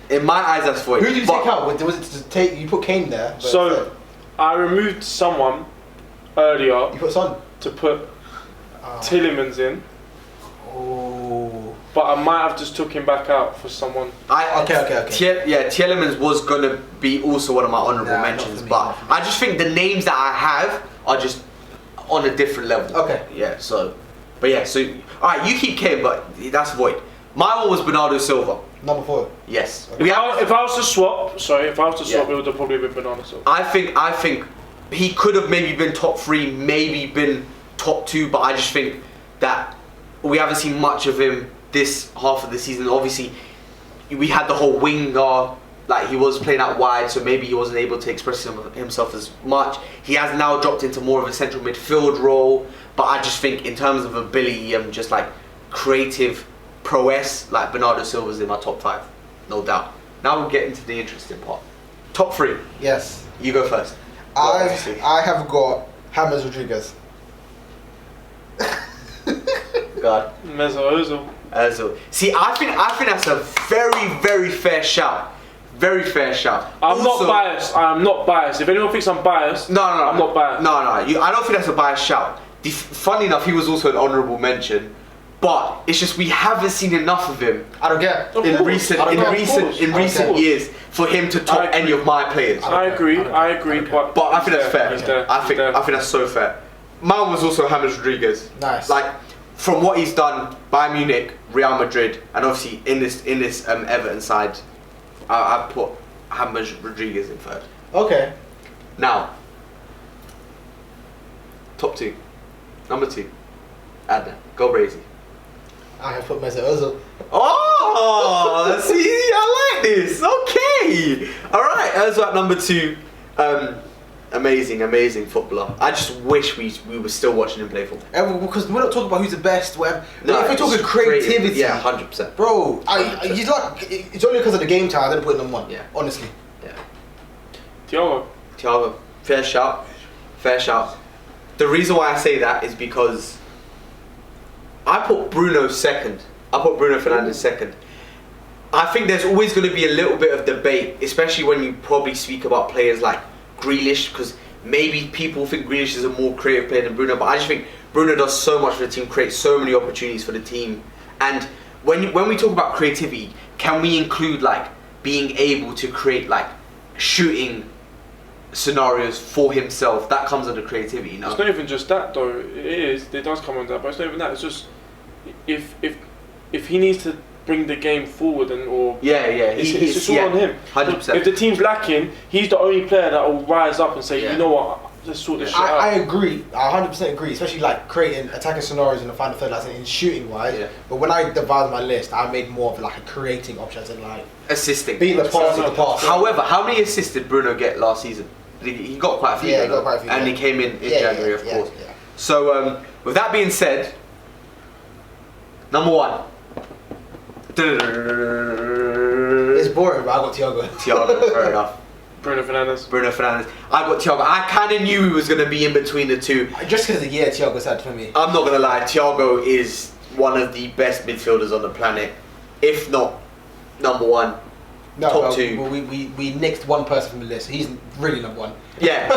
In my eyes, that's void. Who did you take out? Was it to take? You put Kane there. So, I removed someone earlier you put Son to put Tielemans in. Oh. But I might have just took him back out for someone. Okay. Tielemans was gonna be also one of my honourable mentions, but I just think the names that I have are just on a different level. Okay. Yeah. So alright, you keep Kane, but that's void. My one was Bernardo Silva. Number 4. Yes. If I was to swap, it would have probably been Bernardo Silva. I think he could have maybe been top 3, maybe been top 2, but I just think that we haven't seen much of him this half of the season. Obviously, we had the whole winger, like he was playing out wide, so maybe he wasn't able to express himself as much. He has now dropped into more of a central midfield role, but I just think in terms of ability and just like creative prowess, like Bernardo Silva's in my top 5, no doubt. Now we'll get into the interesting part. Top 3. Yes. You go first. I have got James Rodriguez. God. Mesut Ozil. See, I think that's a very, very fair shout. Very fair shout. I'm not biased. If anyone thinks I'm biased, no, I'm not biased. No, I don't think that's a biased shout. Funny enough, he was also an honourable mention, but it's just we haven't seen enough of him. I don't get in recent years for him to top any of my players. I agree, but I think that's fair. I think that's so fair. Mine was also James Rodriguez. Nice. Like from what he's done, Bayern Munich, Real Madrid, and obviously in this Everton side, I put James Rodriguez in 3rd. Okay. Now, top 2, number 2, Adnan, go crazy. I have put Mesut Ozil. Oh, see, I like this. Okay, all right. Ozil at number 2. Amazing footballer. I just wish we were still watching him play football. Because we're not talking about who's the best. If we're talking it's creativity, yeah, 100%. Bro, he's like, it's only because of the game time I didn't put him number 1. Yeah, honestly. Yeah. Thiago. Fair shout. The reason why I say that is because I put Bruno 2nd. I put Bruno Fernandes 2nd. I think there's always going to be a little bit of debate, especially when you probably speak about players like Grealish, because maybe people think Grealish is a more creative player than Bruno, but I just think Bruno does so much for the team, creates so many opportunities for the team. And when we talk about creativity, can we include like being able to create like shooting scenarios for himself. That comes under creativity, you know. It's not even just that though. It does come under that, but it's not even that. It's just if he needs to bring the game forward it's just all on him. 100%. If the team's lacking, he's the only player that will rise up and say, you know what, let's sort this shit out. I agree. I 100% agree. Especially like creating attacking scenarios in the final third, like in shooting wise. Yeah. But when I devised my list, I made more of like a creating option, as in like assisting, being the pass of the pass. However, how many assists did Bruno get last season? He got quite a few. Yeah, he got quite a few. And he came in January, of course. Yeah. So with that being said, number 1. It's boring, but I got Thiago. Fair enough. Bruno Fernandes. I got Thiago. I kind of knew he was going to be in between the two. Just because the year Thiago's had for me. I'm not going to lie, Thiago is one of the best midfielders on the planet, if not number 1. No, top 2. Well, we nicked one person from the list. He's really number 1. Yeah,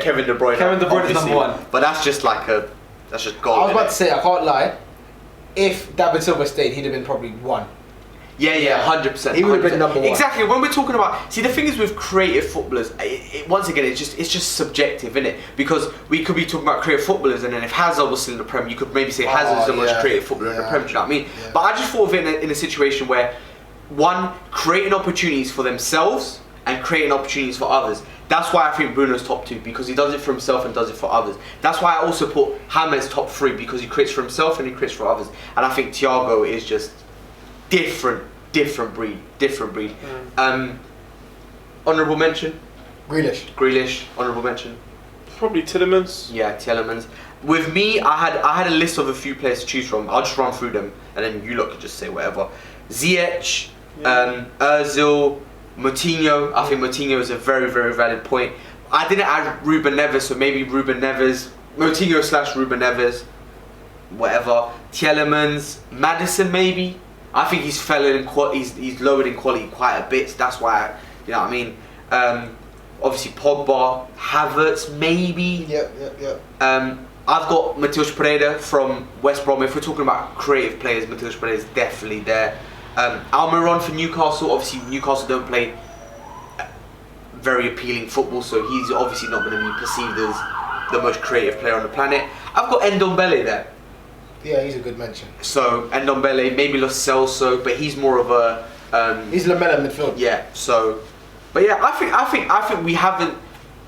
Kevin De Bruyne. Kevin De Bruyne is number 1. But that's just gold. I was about to say, I can't lie. If David Silva stayed, he'd have been probably 1. Yeah, 100%. He would have been number 1. Exactly. When we're talking about, see, the thing is with creative footballers, once again, it's just subjective, isn't it? Because we could be talking about creative footballers, and then if Hazard was still in the Prem, you could maybe say Hazard's the most creative footballer in the Prem. Do you know what I mean? Yeah. But I just thought of it in a situation where, one, creating opportunities for themselves and creating opportunities for others. That's why I think Bruno's top 2, because he does it for himself and does it for others. That's why I also put James top 3, because he creates for himself and he creates for others. And I think Thiago is just different breed. Honourable mention? Grealish, honourable mention. Probably Tielemans. Yeah, Tielemans. With me, I had a list of a few players to choose from. I'll just run through them, and then you lot can just say whatever. Ziyech, Ozil, Moutinho. I think Moutinho is a very, very valid point. I didn't add Ruben Neves, so maybe Ruben Neves, Moutinho / Ruben Neves, whatever. Tielemans, Maddison maybe. I think he's he's lowered in quality quite a bit. So that's why, you know what I mean. Obviously Pogba, Havertz maybe. Yep. I've got Matheus Pereira from West Brom. If we're talking about creative players, Matheus Pereira is definitely there. Almiron for Newcastle. Obviously Newcastle don't play very appealing football, so he's obviously not going to be perceived as the most creative player on the planet. I've got Ndombele there. Yeah, he's a good mention. So Ndombele, maybe Lo Celso, but he's more of a he's Lamella midfield. Yeah. So, but yeah, I think we haven't.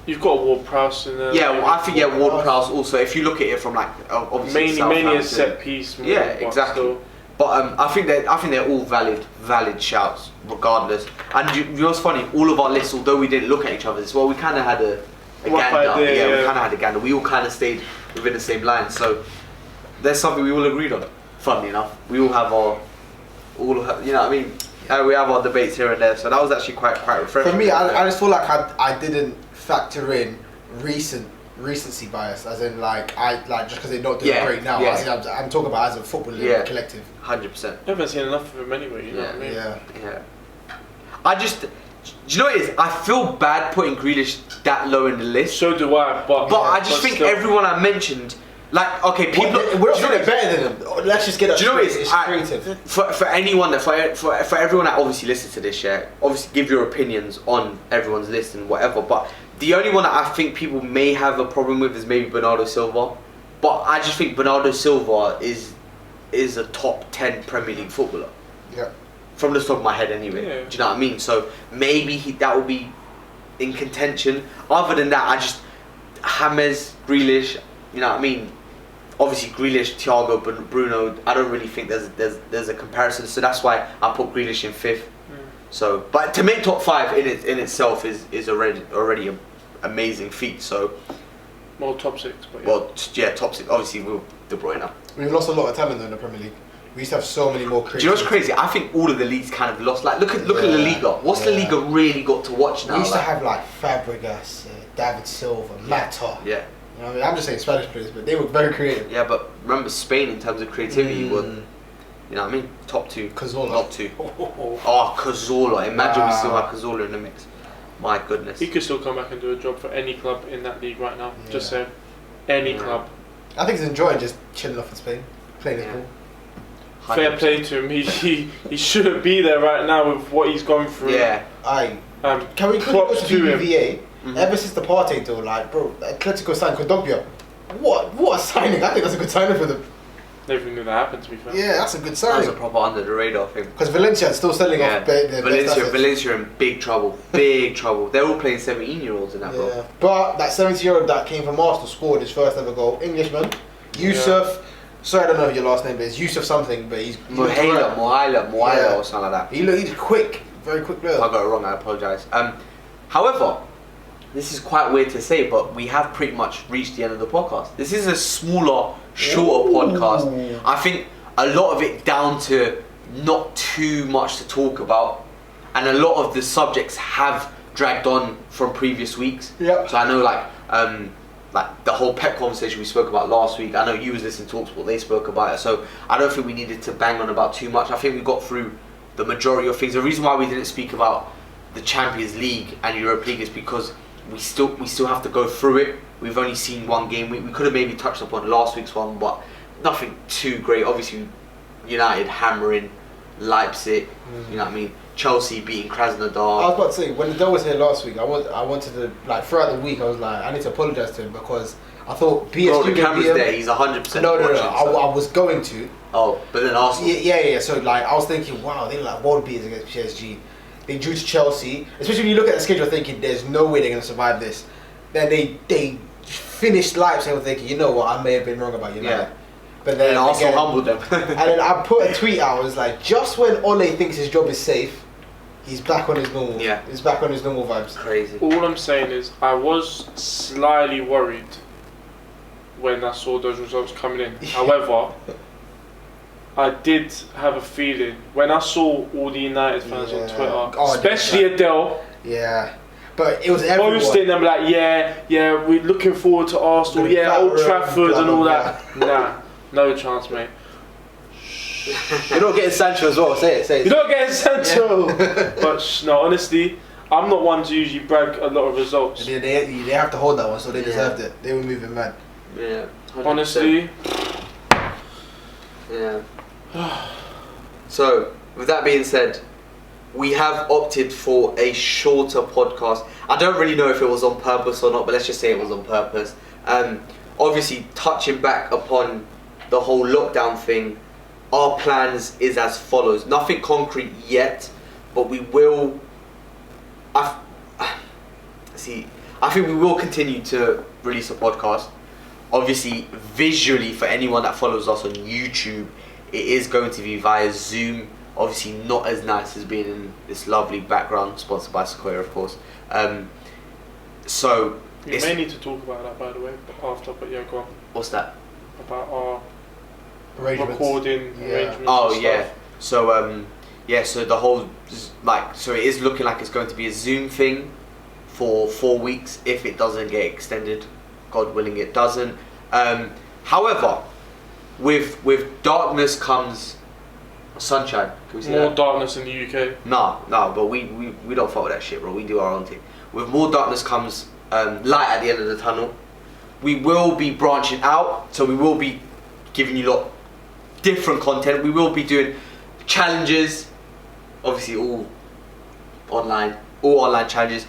You've got Ward-Prowse in there. Yeah, I think Ward-Prowse also. If you look at it from like obviously mainly a set piece. Yeah, exactly. But I think they're all valid shouts regardless. And you know what's funny? All of our lists, although we didn't look at each other's, well, we kind of had a gander. We kind of had a gander. We all kind of stayed within the same line. So there's something we all agreed on. Funnily enough, we all have you know what I mean. We have our debates here and there. So that was actually quite refreshing. For me, I just feel like I didn't factor in recency bias, as in just because they're not doing great now. Yeah. I'm talking about as a football collective. 100%. I haven't seen enough of him anyway. You know what I mean? Yeah. Do you know what it is? I feel bad putting Grealish that low in the list. So do I. But I just think everyone I mentioned, like, okay, people. We're not doing better than them. Let's just get. Do you know what it is? It's creative. For anyone for everyone that obviously listens to this, obviously give your opinions on everyone's list and whatever. But the only one that I think people may have a problem with is maybe Bernardo Silva. But I just think Bernardo Silva is a top 10 Premier League footballer. Yeah. From the top of my head, anyway. Yeah. Do you know what I mean? So maybe that will be in contention. Other than that, I just James, Grealish. You know what I mean? Obviously, Grealish, Thiago, Bruno. I don't really think there's a comparison. So that's why I put Grealish in 5th. So, but to make top 5 in itself is already an amazing feat. So, well, top 6. But top 6. Obviously, with De Bruyne. We've lost a lot of talent though in the Premier League. We used to have so many more creative. Do you know what's crazy? I think all of the leagues kind of lost. Like, look at La Liga. What's La Liga really got to watch now? We used to have like Fabregas, David Silva, Mata. Yeah. You know what I mean? I'm just saying Spanish players, but they were very creative. Yeah, but remember Spain in terms of creativity were, you know what I mean? Top 2. Cazorla. Top 2. Oh, Cazorla. Imagine we still have Cazorla in the mix. My goodness. He could still come back and do a job for any club in that league right now. Just saying. Any club. I think he's enjoying just chilling off in Spain, playing his ball. 100%. Fair play to him. He shouldn't be there right now with what he's gone through. Yeah. Can we go to BBVA? Ever since the Partey deal, like, bro, Atletico signed Kondogbia. What a signing! I think that's a good signing for them. Never knew that happened, to be fair. Yeah, that's a good That signing. was a proper under the radar thing. Because Valencia is still selling off their best assets. Valencia in big trouble. Big trouble. They're all playing 17-year-olds in that, bro. Yeah, but that 70-year-old that came from Arsenal scored his first ever goal. Englishman, Yusuf. Sorry, I don't know what your last name is. Yusuf something, but he's Mohaila or something like that. He's quick, very quick player. If I got it wrong, I apologise. However, this is quite weird to say, but we have pretty much reached the end of the podcast. This is a smaller, shorter podcast. I think a lot of it down to not too much to talk about, and a lot of the subjects have dragged on from previous weeks. Yep. So I know, like the whole Pep conversation we spoke about last week. I know you was listening to TalkSport; they spoke about it. So I don't think we needed to bang on about too much. I think we got through the majority of things. The reason why we didn't speak about the Champions League and Europa League is because we still have to go through it. We've only seen one game. We could have maybe touched upon last week's one, but nothing too great. Obviously, United hammering Leipzig. You know what I mean? Chelsea beating Krasnodar. I was about to say, when Adele was here last week, I wanted to, like, throughout the week, I was like, I need to apologise to him because I thought PSG Bro, the would be camera's there. He's 100% No, watching. I was going to. Oh, but then Arsenal. Yeah. So, like, I was thinking, wow, they're like world beaters against PSG. They drew to Chelsea, especially when you look at the schedule, thinking there's no way they're going to survive this. Then they finished Leipzig, and thinking, you know what, I may have been wrong about United. Yeah. But then And Arsenal again, humbled them. and then I put a tweet out. I was like, just when Ole thinks his job is safe, he's back on his normal. Yeah. He's back on his normal vibes. Crazy. All I'm saying is, I was slightly worried when I saw those results coming in. However, I did have a feeling when I saw all the United fans on Twitter, especially Adele. Yeah. But it was everyone. Posting them like, yeah, we're looking forward to Arsenal, Old Trafford and all that. Nah, no chance, mate. You're not getting Sancho as well. Say it. You're not getting Sancho. But no, honestly, I'm not one to usually brag a lot of results. They have to hold that one, so they deserved it. They were moving mad. Yeah. 100%. Honestly. Yeah. So, with that being said, we have opted for a shorter podcast. I don't really know if it was on purpose or not, but let's just say it was on purpose. Obviously, touching back upon the whole lockdown thing, our plans is as follows. Nothing concrete yet, but we will. I think we will continue to release a podcast. Obviously, visually, for anyone that follows us on YouTube, it is going to be via Zoom. Obviously, not as nice as being in this lovely background, sponsored by Sequoia, of course. So We may need to talk about that, by the way, after. But yeah, go on. What's that? About our Arrangements. recording arrangements. Oh and yeah. stuff. So so the whole so it is looking like it's going to be a Zoom thing for 4 weeks if it doesn't get extended. God willing, it doesn't. However, with darkness comes sunshine. Can we say More that? darkness in the UK. No, but we don't follow that shit, bro. We do our own thing. With more darkness comes light at the end of the tunnel. We will be branching out, so we will be giving you lot different content. We will be doing challenges, obviously all online challenges.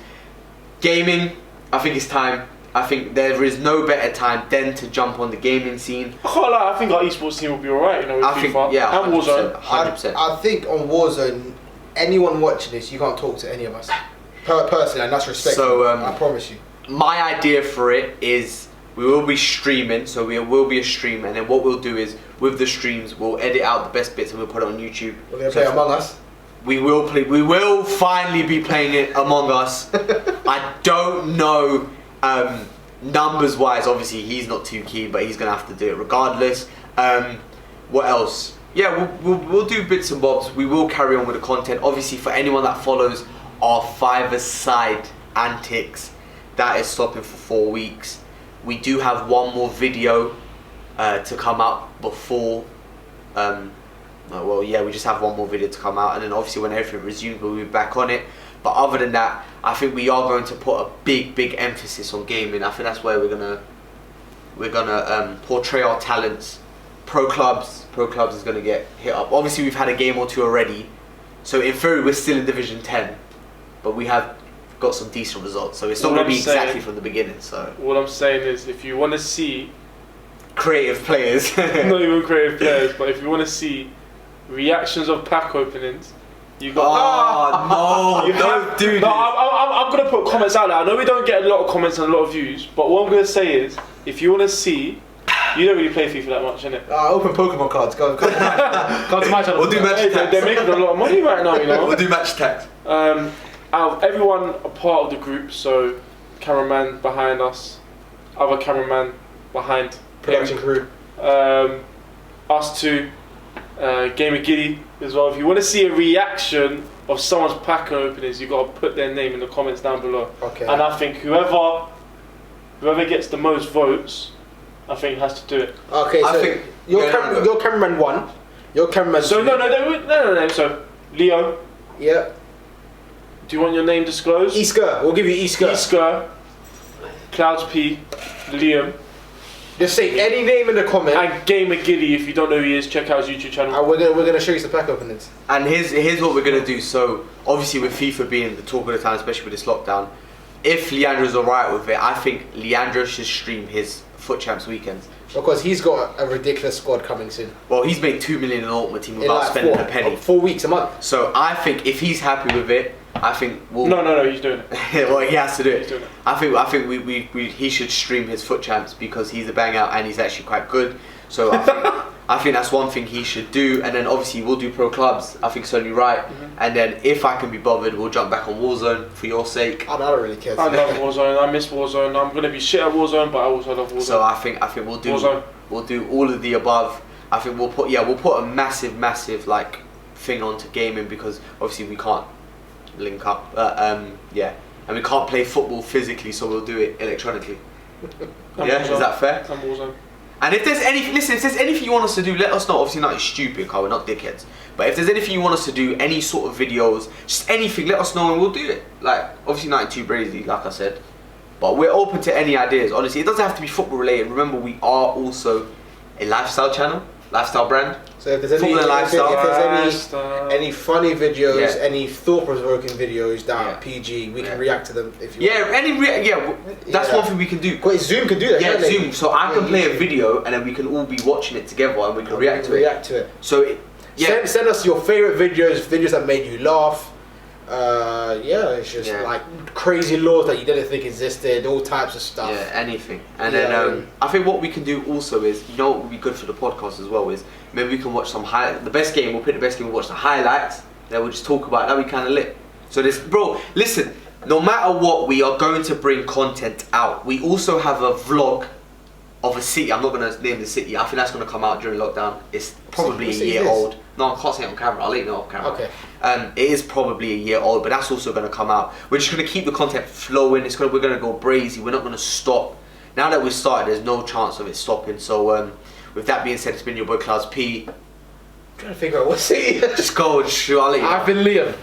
Gaming, I think it's time. I think there is no better time than to jump on the gaming scene. I can't lie, I think our esports team will be alright, you know, with I think, FIFA yeah, and Warzone. 100%. I think on Warzone, anyone watching this, you can't talk to any of us. Personally, and that's respectful. So, I promise you. My idea for it is we will be streaming, so we will be a stream, and then what we'll do is with the streams we'll edit out the best bits and we'll put it on YouTube. We're gonna play Among Us. We will finally be playing it Among Us. I don't know numbers wise, obviously he's not too keen, but he's gonna have to do it regardless. What else? Yeah, we'll do bits and bobs. We will carry on with the content. Obviously, for anyone that follows our 5-a-side antics, that is stopping for 4 weeks. We do have one more video to come out before. We just have one more video to come out, and then obviously when everything resumes, we'll be back on it. But other than that, I think we are going to put a big emphasis on gaming. I think that's where we're gonna portray our talents. Pro clubs is gonna get hit up. Obviously, we've had a game or two already, so in theory we're still in Division 10, but we have got some decent results. So it's not All going to I'm be exactly saying- from the beginning. So What I'm saying is, if you want to see, creative players. not even creative players, but if you want to see reactions of pack openings, you got. Oh no! You Don't have- do No, this. I'm gonna put comments out there. I know we don't get a lot of comments and a lot of views, but what I'm gonna say is, if you want to see, you don't really play FIFA that much, innit? Open Pokemon cards. Come to my channel. We'll do match Hey, attacks. they're making a lot of money right now, you know. We'll do match attacks. Out of everyone a part of the group, so cameraman behind us, other cameraman behind Production him, crew. us two, Gamer Giddy as well. If you want to see a reaction of someone's pack openings, you got to put their name in the comments down below. Okay. And I think whoever gets the most votes, I think has to do it. Okay, I so think- your, yeah, your cameraman won. Your cameraman. So no. So Leo, Yeah. do you want your name disclosed? Iska. We'll give you Iska. Iska, Clouds P, Liam, Just say any name in the comment. and Gamer Giddy. If you don't know who he is, check out his YouTube channel. And we're gonna show you some pack openings. And here's what we're gonna do. So obviously with FIFA being the talk of the town, especially with this lockdown, if Leandro's alright with it, I think Leandro should stream his Foot Champs weekends. Because he's got a ridiculous squad coming soon. Well, he's made 2 million in the Ultimate Team In without like spending a penny. 4 weeks, a month. So I think if he's happy with it, I think we'll. No, he's doing it. Well, he has to do He's it. doing it. I think he should stream his Foot Champs because he's a bang out and he's actually quite good. So I think that's one thing he should do. And then obviously we'll do pro clubs. I think it's only right. And then if I can be bothered, we'll jump back on Warzone for your sake. I don't really care. I love Warzone. I miss Warzone. I'm gonna be shit at Warzone, but I also love Warzone. So I think we'll do Warzone. we'll do all of the above. I think we'll put a massive like thing onto gaming because obviously we can't link up. And we can't play football physically, so we'll do it electronically. I'm Yeah, Warzone. is that fair? I'm Warzone. And if there's anything you want us to do, let us know. Obviously not stupid, because we're not dickheads. But if there's anything you want us to do, any sort of videos, just anything, let us know and we'll do it. Like, obviously nothing too crazy, like I said. But we're open to any ideas, honestly. It doesn't have to be football related. Remember, we are also a lifestyle channel, lifestyle brand. So if there's any, Football and if there's any funny videos, Yeah. any thought-provoking videos that are Yeah. PG, we Yeah. can react to them if you Yeah, want. that's Yeah. one thing we can do. Because Zoom can do that. Yeah, can't they? Zoom. So I Yeah, can play a YouTube. video and then we can all be watching it together and we can react to it. React to it. So, Send us your favorite videos that made you laugh. It's just Yeah. like crazy laws that you didn't think existed, all types of stuff. Yeah, anything. And Yeah. then I think what we can do also is, you know what would be good for the podcast as well is maybe we can watch some the best game, we'll pick the best game, we'll watch the highlights, then we'll just talk about it, that'll be kind of lit. So this, bro, listen, no matter what, we are going to bring content out. We also have a vlog of a city. I'm not going to name the city. I think that's going to come out during lockdown. It's probably What a city year is this? old. No, I can't say it on camera. I'll let you know off camera. Okay. It is probably a year old, but that's also going to come out. We're just going to keep the content flowing. We're going to go brazy. We're not going to stop. Now that we've started, there's no chance of it stopping. So with that being said, it's been your boy Clouds P. I'm trying to figure out what city. Just go and shoot. I'll let you know. I've been Liam.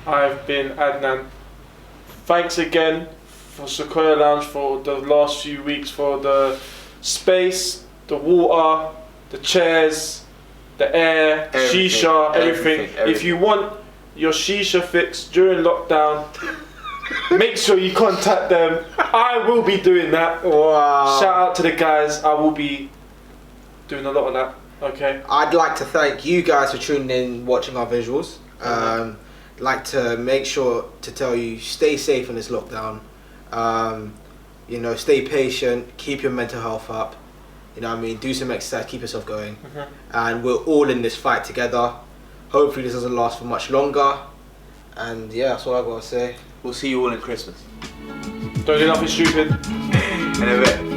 I've been Adnan. Thanks again for Sequoia Lounge for the last few weeks, for the space, the water, the chairs, the air, Everything, shisha, everything. everything. If you want your shisha fix during lockdown, make sure you contact them. I will be doing that. Wow. Shout out to the guys. I will be doing a lot of that. Okay. I'd like to thank you guys for tuning in, watching our visuals. Like to make sure to tell you, stay safe in this lockdown. Stay patient, keep your mental health up. You know what I mean? Do some exercise, keep yourself going. And we're all in this fight together. Hopefully this doesn't last for much longer. And yeah, that's all I gotta say. We'll see you all in Christmas. Don't do nothing stupid. In a bit.